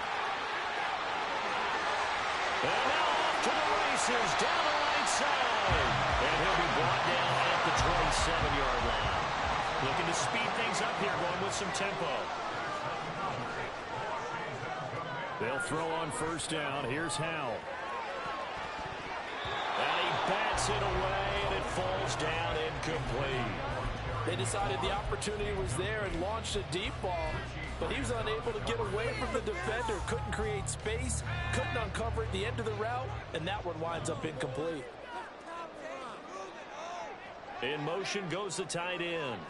now off to the races, down the right side. And he'll be brought down at the 27-yard line. Looking to speed things up here, going with some tempo. They'll throw on first down. Here's Howell. And he bats it away, and it falls down incomplete. They decided the opportunity was there and launched a deep ball, but he was unable to get away from the defender. Couldn't create space, couldn't uncover at the end of the route, and that one winds up incomplete. In motion goes the tight end.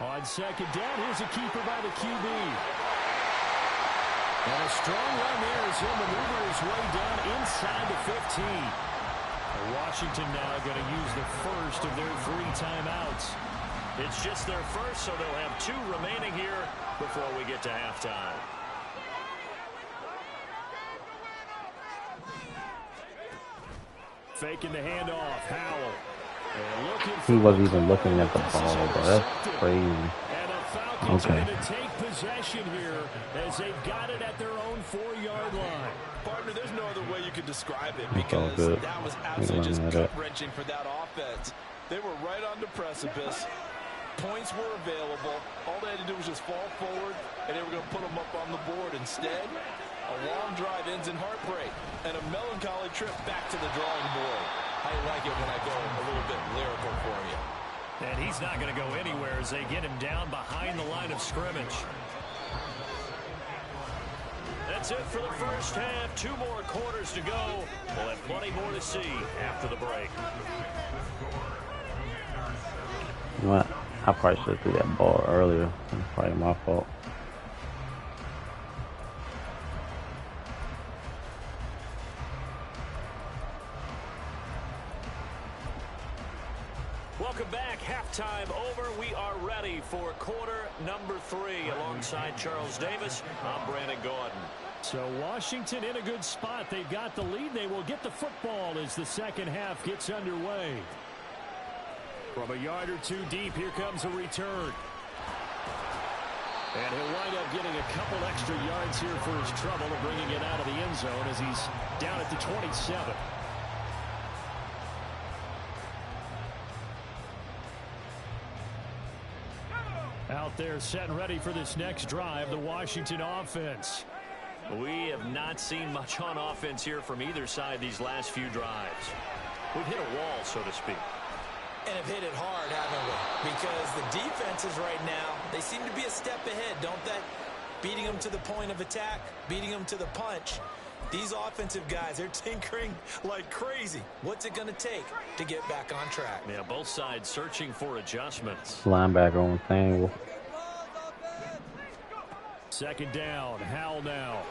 On 2nd down, here's a keeper by the QB. And a strong run there as he'll maneuver his way down inside the 15. Washington now going to use the first of their 3 timeouts. It's just their first, so they'll have 2 remaining here before we get to halftime. faking the handoff. Howell. He wasn't even looking at the ball, bro. That's crazy. And the Falcons Okay. are going to take possession here as they've got it at their own 4-yard line. Partner, there's no other way you could describe it It's all because good. that was We absolutely just learned that. gut-wrenching for that offense. They were right on the precipice. Points were available. All they had to do was just fall forward, and they were going to put them up on the board. Instead, a long drive ends in heartbreak and a melancholy trip back to the drawing board. I like it when I go a little bit lyrical for you. And he's not going to go anywhere as they get him down behind the line of scrimmage. That's it for the first half. 2 more quarters to go. We'll have plenty more to see after the break. You know what? I probably should have threw that ball earlier. That's probably my fault. Welcome back. Halftime over. We are ready for quarter number 3. Alongside Charles Davis, I'm Brandon Gordon. So Washington in a good spot. They've got the lead. They will get the football as the second half gets underway. From a yard or 2 deep, here comes a return. And he'll wind up getting a couple extra yards here for his trouble and bringing it out of the end zone as he's down at the 27. Out there set and ready for this next drive, the Washington offense. We have not seen much on offense here from either side these last few drives. We've hit a wall, so to speak. And have hit it hard, haven't we? Because the defenses right now, they seem to be a step ahead, don't they? Beating them to the point of attack, beating them to the punch. These offensive guys, they're tinkering like crazy. What's it going to take to get back on track? Yeah, both sides searching for adjustments. Linebacker on Tangle. Second down, Howell now.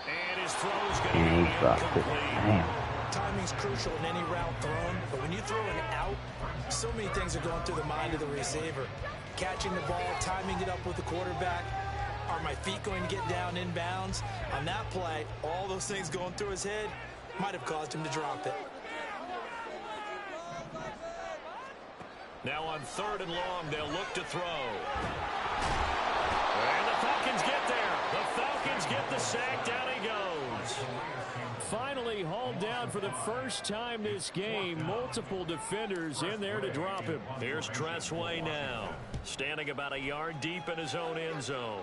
And his throw's going to And be he dropped it. incomplete. Damn. Timing's crucial in any route thrown, but when you throw an out, so many things are going through the mind of the receiver. Catching the ball, timing it up with the quarterback. Are my feet going to get down inbounds? On that play, all those things going through his head might have caused him to drop it. Now on 3rd and long, they'll look to throw. And the Falcons get there. The Falcons get the sack. Down he goes. Finally hauled down for the first time this game. Multiple defenders in there to drop him. Here's Tressway now. Standing about a yard deep in his own end zone.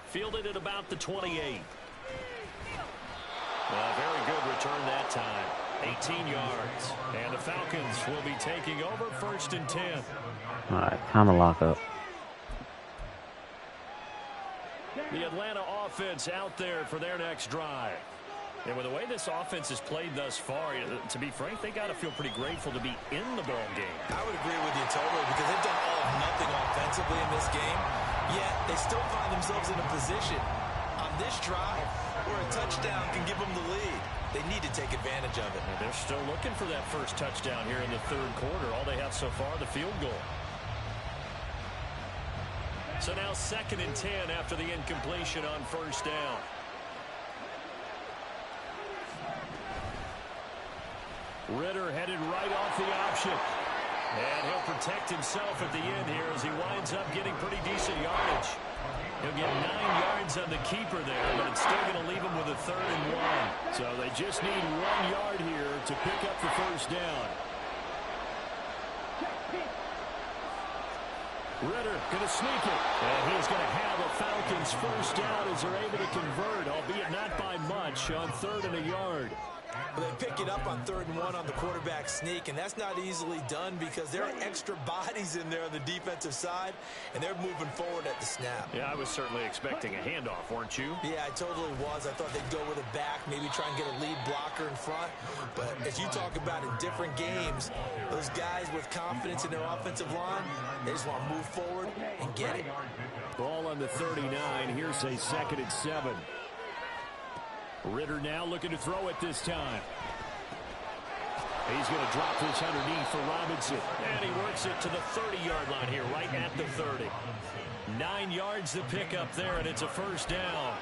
Fielded at about the 28. A very good return that time. 18 yards. And the Falcons will be taking over 1st and 10. All right, time to lock up. The Atlanta offense out there for their next drive. And with the way this offense has played thus far, to be frank, they got to feel pretty grateful to be in the ball game. I would agree with you totally because they've done all or nothing offensively in this game, yet they still find themselves in a position on this drive where a touchdown can give them the lead. They need to take advantage of it. And they're still looking for that first touchdown here in the 3rd quarter. All they have so far, the field goal. So now 2nd and 10 after the incompletion on 1st down. Ritter headed right off the option. And he'll protect himself at the end here as he winds up getting pretty decent yardage. He'll get 9 yards on the keeper there, but it's still going to leave him with a 3rd and 1. So they just need 1 yard here to pick up the first down. Ritter going to sneak it. And he's going to have a Falcons first down as they're able to convert, albeit not by much, on 3rd and a yard. Well, they pick it up on 3rd and 1 on the quarterback sneak, and that's not easily done because there are extra bodies in there on the defensive side, and they're moving forward at the snap. Yeah, I was certainly expecting a handoff, weren't you? Yeah, I totally was. I thought they'd go with a back, maybe try and get a lead blocker in front. But as you talk about in different games, those guys with confidence in their offensive line, they just want to move forward and get it. Ball on the 39. Here's a 2nd and 7. Ritter now looking to throw it this time. He's going to drop this underneath for Robinson. And he works it to the 30-yard line here, right at the 30. 9 yards to pick up there, and it's a first down.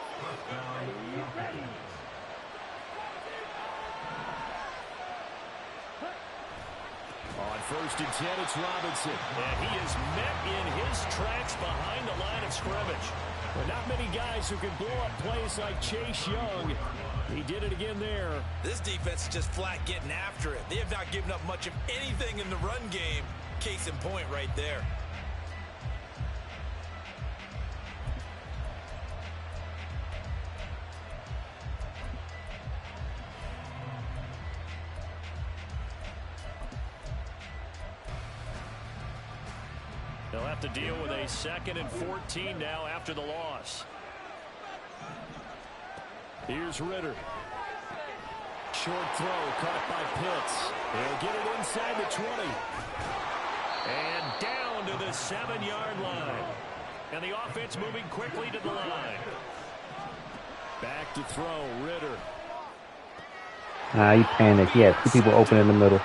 On 1st and 10, it's Robinson. And he is met in his tracks behind the line of scrimmage. But not many guys who can blow up plays like Chase Young. He did it again there. This defense is just flat getting after it. They have not given up much of anything in the run game. Case in point right there. They'll have to deal with a 2nd and 14 now after the loss. Here's Ritter. Short throw caught by Pitts. He'll get it inside the 20. And down to the 7-yard line. And the offense moving quickly to the line. Back to throw, Ritter. He panicked. He had 2 people open in the middle.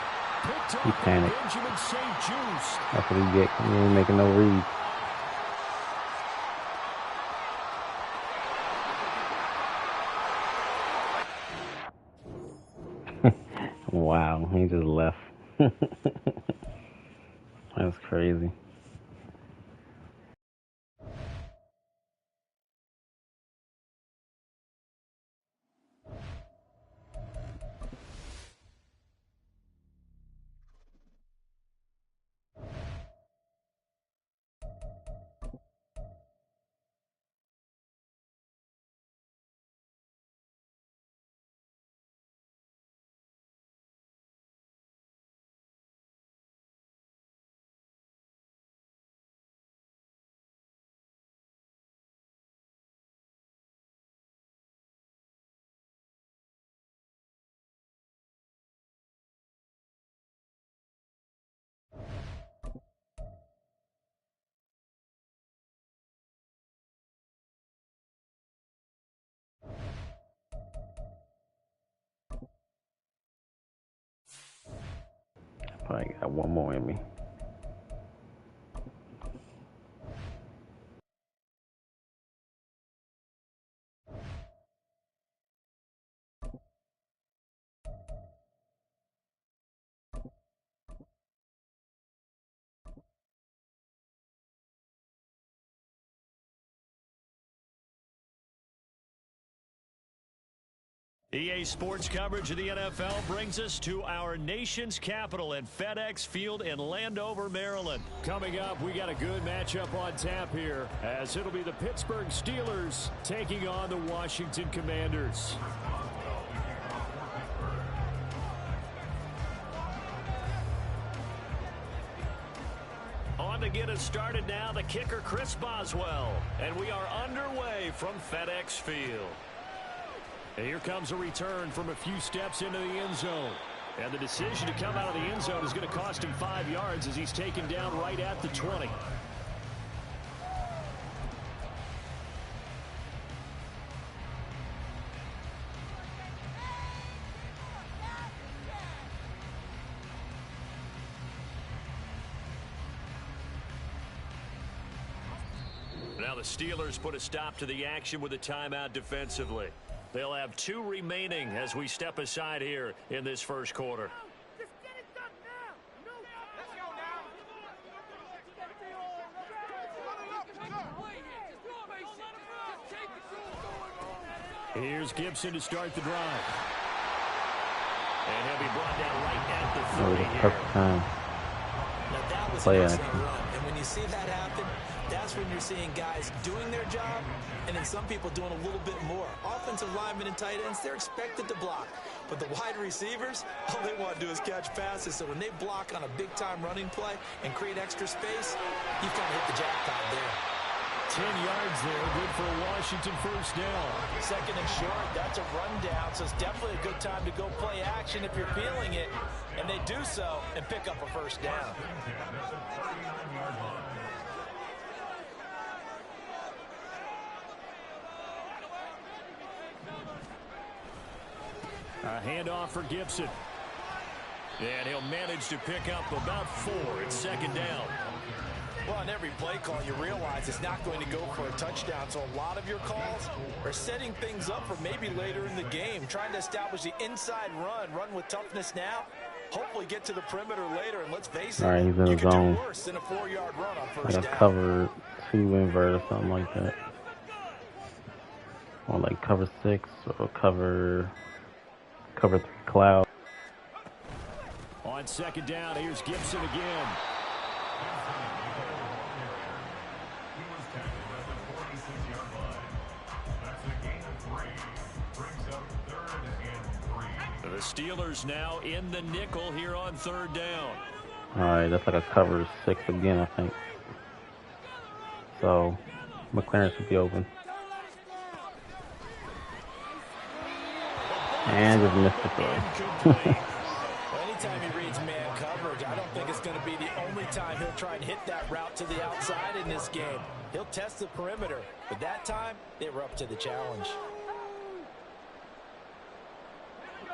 He panicked. That's what he get. He ain't making no read. Wow, he just left. That's crazy. Probably got one more in me. EA Sports coverage of the NFL brings us to our nation's capital in FedEx Field in Landover, Maryland. Coming up, we got a good matchup on tap here, as it'll be the Pittsburgh Steelers taking on the Washington Commanders. On to get us started now, the kicker Chris Boswell. And we are underway from FedEx Field. And here comes a return from a few steps into the end zone. And the decision to come out of the end zone is going to cost him 5 yards as he's taken down right at the 20. Now the Steelers put a stop to the action with a timeout defensively. They'll have 2 remaining as we step aside here in this first quarter. Just get it done now. No. Here's Gibson to start the drive. And he'll be brought down right at the 30 That was a here. perfect time. Now that was Play an excellent action. run. And when you see that happen, that's when you're seeing guys doing their job and then some people doing a little bit more. Offensive linemen and tight ends, they're expected to block. But the wide receivers, all they want to do is catch passes. So when they block on a big-time running play and create extra space, you've kind of hit the jackpot there. 10 yards there, good for a Washington first down. 2nd and short, that's a rundown, so it's definitely a good time to go play action if you're feeling it. And they do so and pick up a first down. A handoff for Gibson. And he'll manage to pick up about 4. It's second down. Well, on every play call, you realize it's not going to go for a touchdown. So a lot of your calls are setting things up for maybe later in the game, trying to establish the inside run with toughness now, hopefully get to the perimeter later. And let's face it, All right, he's in you the can zone. do worse than a 4-yard run on first Like a down. cover 2 invert or something like that. Or like cover 6 or cover 3 cloud. On second down, here's Gibson again. He was tackled at the 46-yard line. That's a gain of 3. Brings up 3rd and 3. The Steelers now in the nickel here on third down. All right, that's like a cover 6 again, I think. So McLaren should be open. And just missed the throw. Anytime he reads man coverage, I don't think it's going to be the only time he'll try and hit that route to the outside in this game. He'll test the perimeter, but that time they were up to the challenge.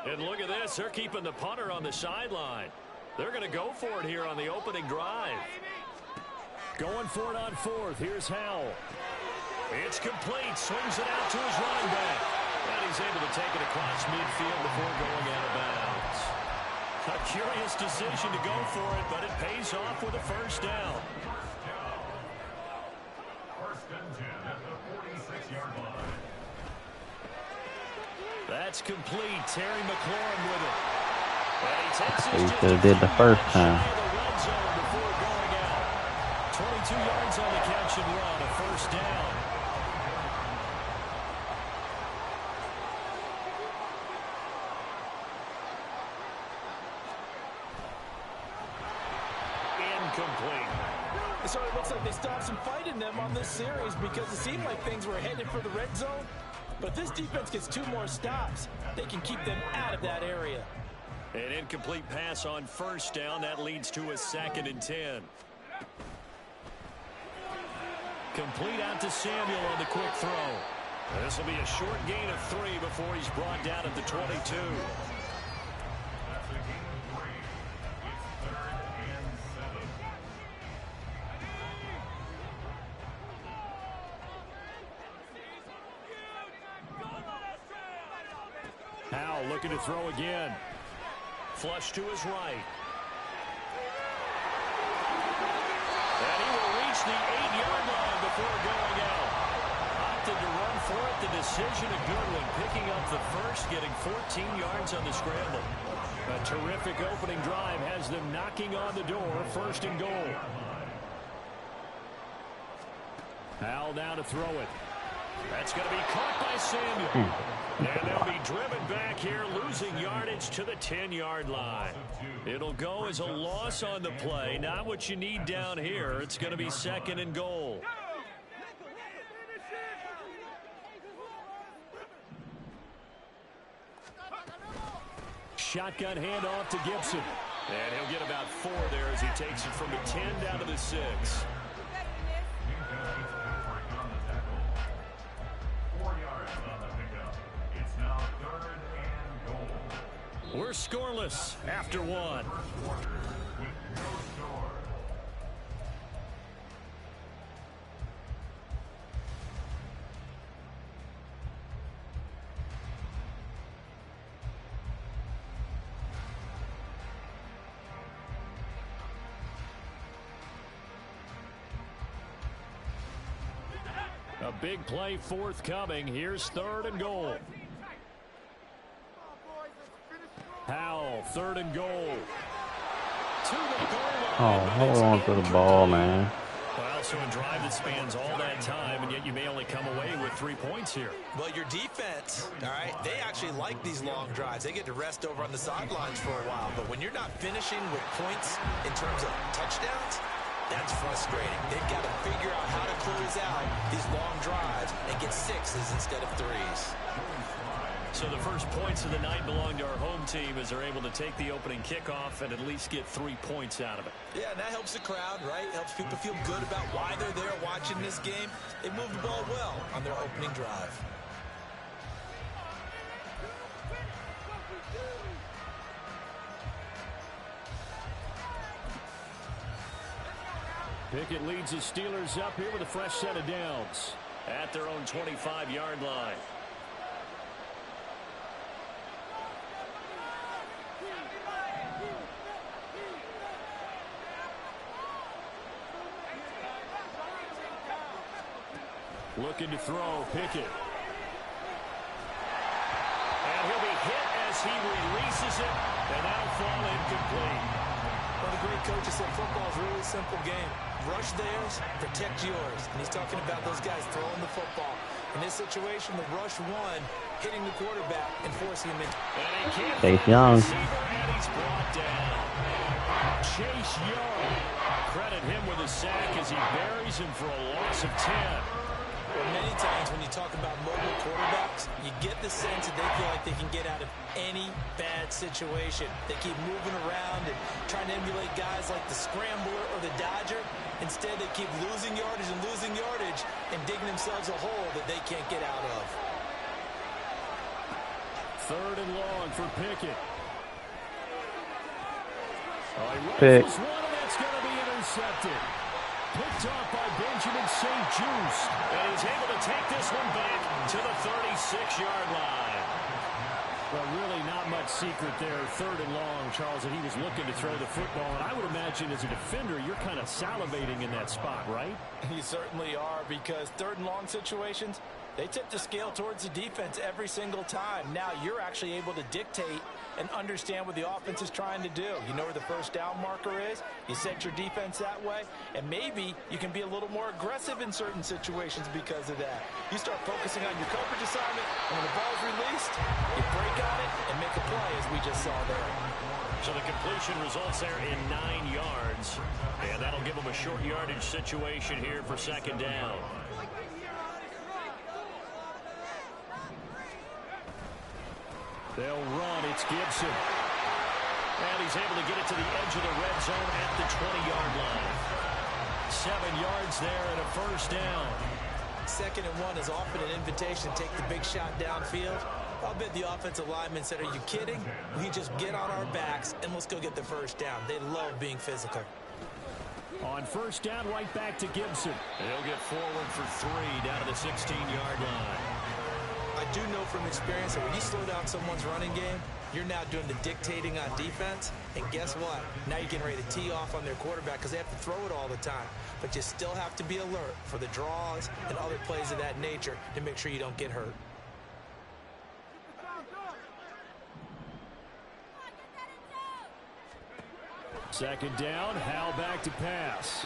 And look at this. They're keeping the punter on the sideline. They're going to go for it here on the opening drive. Going for it on 4th. Here's Howell. It's complete. Swings it out to his running back. And he's able to take it across midfield before going out of bounds. A curious decision to go for it, but it pays off with a first down. First and 10 at the 46-yard line. That's complete. Terry McLaurin with it. And he takes He his should have did the first time. the red zone before going out. 22 yards on the catch and run, a first down. Incomplete. So it looks like they stopped some fight in them on this series because it seemed like things were headed for the red zone. But if this defense gets 2 more stops, they can keep them out of that area. An incomplete pass on first down. That leads to a 2nd and 10. Complete out to Samuel on the quick throw. This will be a short gain of 3 before he's brought down at the 22. That's a gain of 3. It's 3rd and 7. Howell looking to throw again. Flush to his right. And he will reach the 8-yard line before going out. Opted to run for it. The decision a good one. Picking up the first, getting 14 yards on the scramble. A terrific opening drive has them knocking on the door. 1st and goal. Howell now to throw it. That's going to be caught by Samuel. And they'll be driven back here, losing yardage to the 10-yard line. It'll go as a loss on the play. Not what you need down here. It's going to be 2nd and goal. Shotgun handoff to Gibson. And he'll get about 4 there as he takes it from the 10 down to the 6. We're scoreless after 1. A big play forthcoming. Here's 3rd and goal. Howell, 3rd and goal. To the goal line. Oh, hold on to the ball, man. Well, so a drive that spans all that time, and yet you may only come away with 3 points here. Well, your defense, all right, they actually like these long drives. They get to rest over on the sidelines for a while. But when you're not finishing with points in terms of touchdowns, that's frustrating. They've got to figure out how to close out these long drives and get 6s instead of 3s. So the first points of the night belong to our home team as they're able to take the opening kickoff and at least get 3 points out of it. Yeah, and that helps the crowd, right? Helps people feel good about why they're there watching this game. They moved the ball well on their opening drive. Pickett leads the Steelers up here with a fresh set of downs at their own 25-yard line. Looking to throw, Pickett. And he'll be hit as he releases it, and that'll fall incomplete. One of the great coaches said football is a really simple game. Rush theirs, protect yours. And he's talking about those guys throwing the football. In this situation, the rush one, hitting the quarterback and forcing him into. Chase Young. And he's brought down. Chase Young. Credit him with a sack as he buries him for a loss of 10. Well, many times when you talk about mobile quarterbacks, you get the sense that they feel like they can get out of any bad situation. They keep moving around and trying to emulate guys like the Scrambler or the Dodger. Instead, they keep losing yardage and digging themselves a hole that they can't get out of. 3rd and long for Pickett. Pick. One, and that's going to be intercepted. Picked off by Benjamin St. Just. And he's able to take this one back to the 36-yard line. Well, really not much secret there. 3rd and long, Charles, and he was looking to throw the football. And I would imagine as a defender, you're kind of salivating in that spot, right? You certainly are, because 3rd and long situations, they tip the scale towards the defense every single time. Now you're actually able to dictate and understand what the offense is trying to do. You know where the first down marker is. You set your defense that way, and maybe you can be a little more aggressive in certain situations because of that. You start focusing on your coverage assignment, and when the ball's released, you break on it and make a play, as we just saw there. So the completion results there in 9 yards, and that'll give them a short yardage situation here for 2nd down. They'll run. It's Gibson. And he's able to get it to the edge of the red zone at the 20-yard line. 7 yards there and a first down. 2nd and 1 is often an invitation to take the big shot downfield. I'll bet the offensive lineman said, are you kidding? We just get on our backs and let's go get the first down. They love being physical. On first down, right back to Gibson. And he'll get forward for 3 down to the 16-yard line. I do know from experience that when you slow down someone's running game, you're now doing the dictating on defense. And guess what? Now you're getting ready to tee off on their quarterback because they have to throw it all the time. But you still have to be alert for the draws and other plays of that nature to make sure you don't get hurt. Second down, Hal back to pass.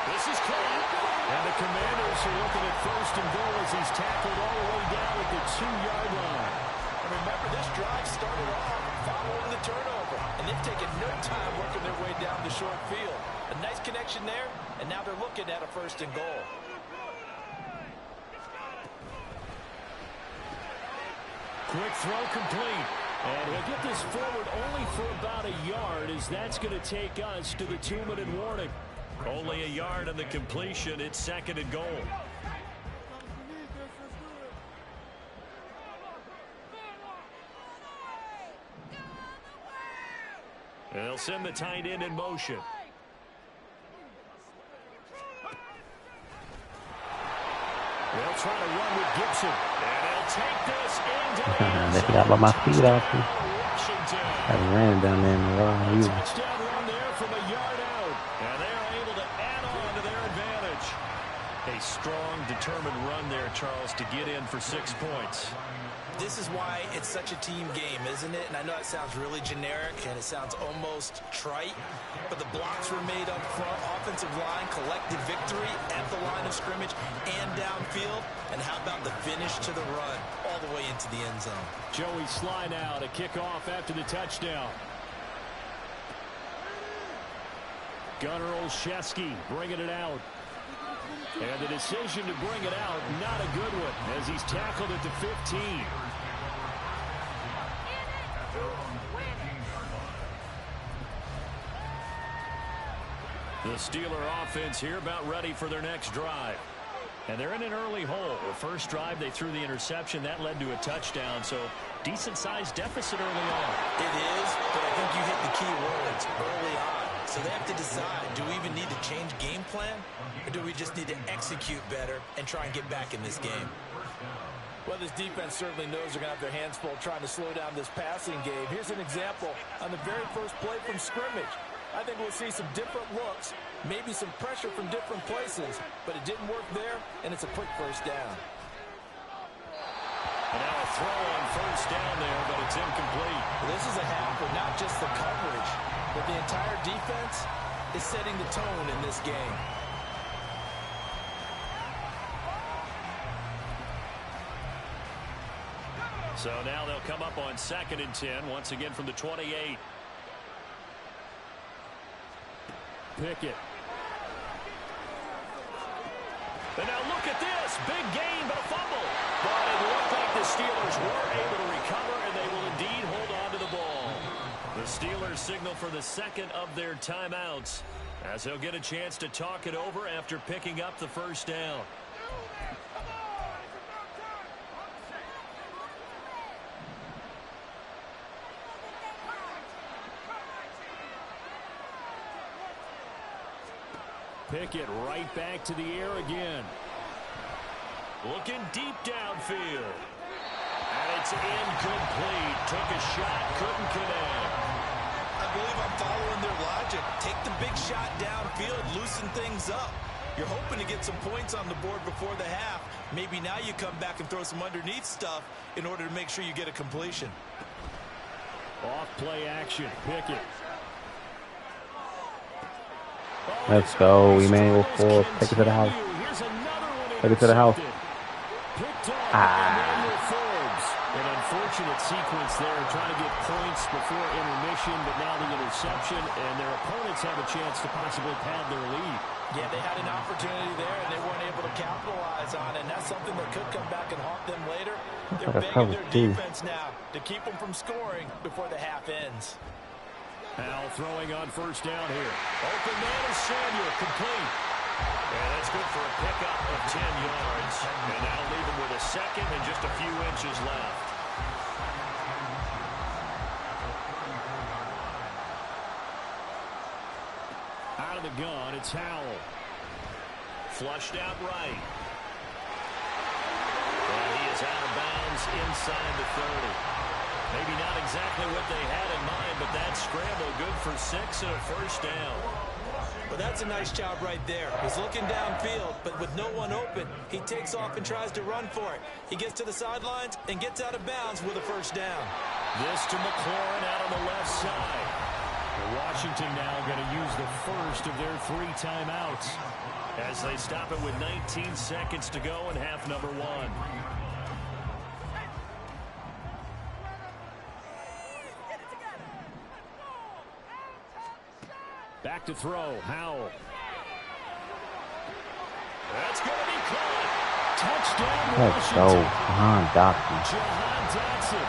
This is caught. And the Commanders are looking at 1st and goal as he's tackled all the way down at the 2-yard line. And remember, this drive started off following the turnover. And they've taken no time working their way down the short field. A nice connection there, and now they're looking at a 1st and goal. Quick throw complete. And he'll get this forward only for about a yard, as that's going to take us to the 2-minute warning. Only a yard on the completion. It's 2nd and goal. And they'll send the tight end in motion. They'll try to run with Gibson. And they'll take this into the end They zone. forgot about my feet out there. Washington. I ran down there in the wrong view. Touchdown run there from a yard out. And they are able to add on to their advantage. A strong, determined run there, Charles, to get in for 6 points. This is why it's such a team game, isn't it? And I know it sounds really generic and it sounds almost trite, but the blocks were made up front. Offensive line collected victory at the line of scrimmage and downfield. And how about the finish to the run all the way into the end zone? Joey Sly now to kick off after the touchdown. Gunnar Olszewski bringing it out. And the decision to bring it out, not a good one, as he's tackled at the 15. The Steeler offense here about ready for their next drive. And they're in an early hole. The first drive, they threw the interception. That led to a touchdown, so decent-sized deficit early on. It is, but I think you hit the key words early on. So they have to decide, do we even need to change game plan, or do we just need to execute better and try and get back in this game? Well, this defense certainly knows they're going to have their hands full trying to slow down this passing game. Here's an example on the very first play from scrimmage. I think we'll see some different looks, maybe some pressure from different places, but it didn't work there, and it's a quick first down. And now a throw on first down there, but it's incomplete. Well, this is a half with not just the coverage, but the entire defense is setting the tone in this game. So now they'll come up on 2nd and 10, once again from the 28. Pickett. And now look at this. Big gain, but a fumble. But it looked like the Steelers were able to recover, and they will indeed hold on to the ball. The Steelers signal for the second of their timeouts, as they'll get a chance to talk it over after picking up the first down. Pickett right back to the air again. Looking deep downfield. And it's incomplete. Took a shot, couldn't connect. I believe I'm following their logic. Take the big shot downfield, loosen things up. You're hoping to get some points on the board before the half. Maybe now you come back and throw some underneath stuff in order to make sure you get a completion. Off play action. Pickett. Let's go, Emmanuel Forbes. Take it to the house. Take it to the house. An unfortunate sequence there, trying to get points before intermission, but now the interception, and their opponents have a chance to possibly pad their lead. Yeah, they had an opportunity there, and they weren't able to capitalize on it, and that's something that could come back and haunt them later. They're begging their defense now to keep them from scoring before the half ends. Howell throwing on first down here. Open man is Samuel, complete. And that's good for a pickup of 10 yards. And now leave him with a second and just a few inches left. Out of the gun, it's Howell. Flushed out right. And he is out of bounds inside the 30. Maybe not exactly what they had in mind, but that scramble good for 6 and a first down. Well, that's a nice job right there. He's looking downfield, but with no one open, he takes off and tries to run for it. He gets to the sidelines and gets out of bounds with a first down. This to McLaurin out on the left side. Washington now going to use the first of their 3 timeouts as they stop it with 19 seconds to go in half number 1. Back to throw, Howell. That's going to be caught. Touchdown, Let's go, Washington. Jahan Dotson. Jahan Dotson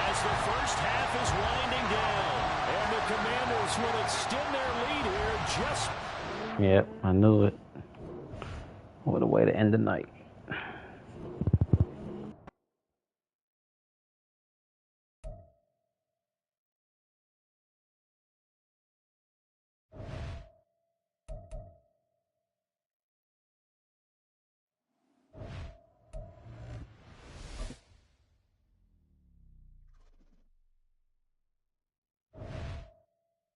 as the first half is winding down. And the Commanders will extend their lead here just... Yep, I knew it. What a way to end the night.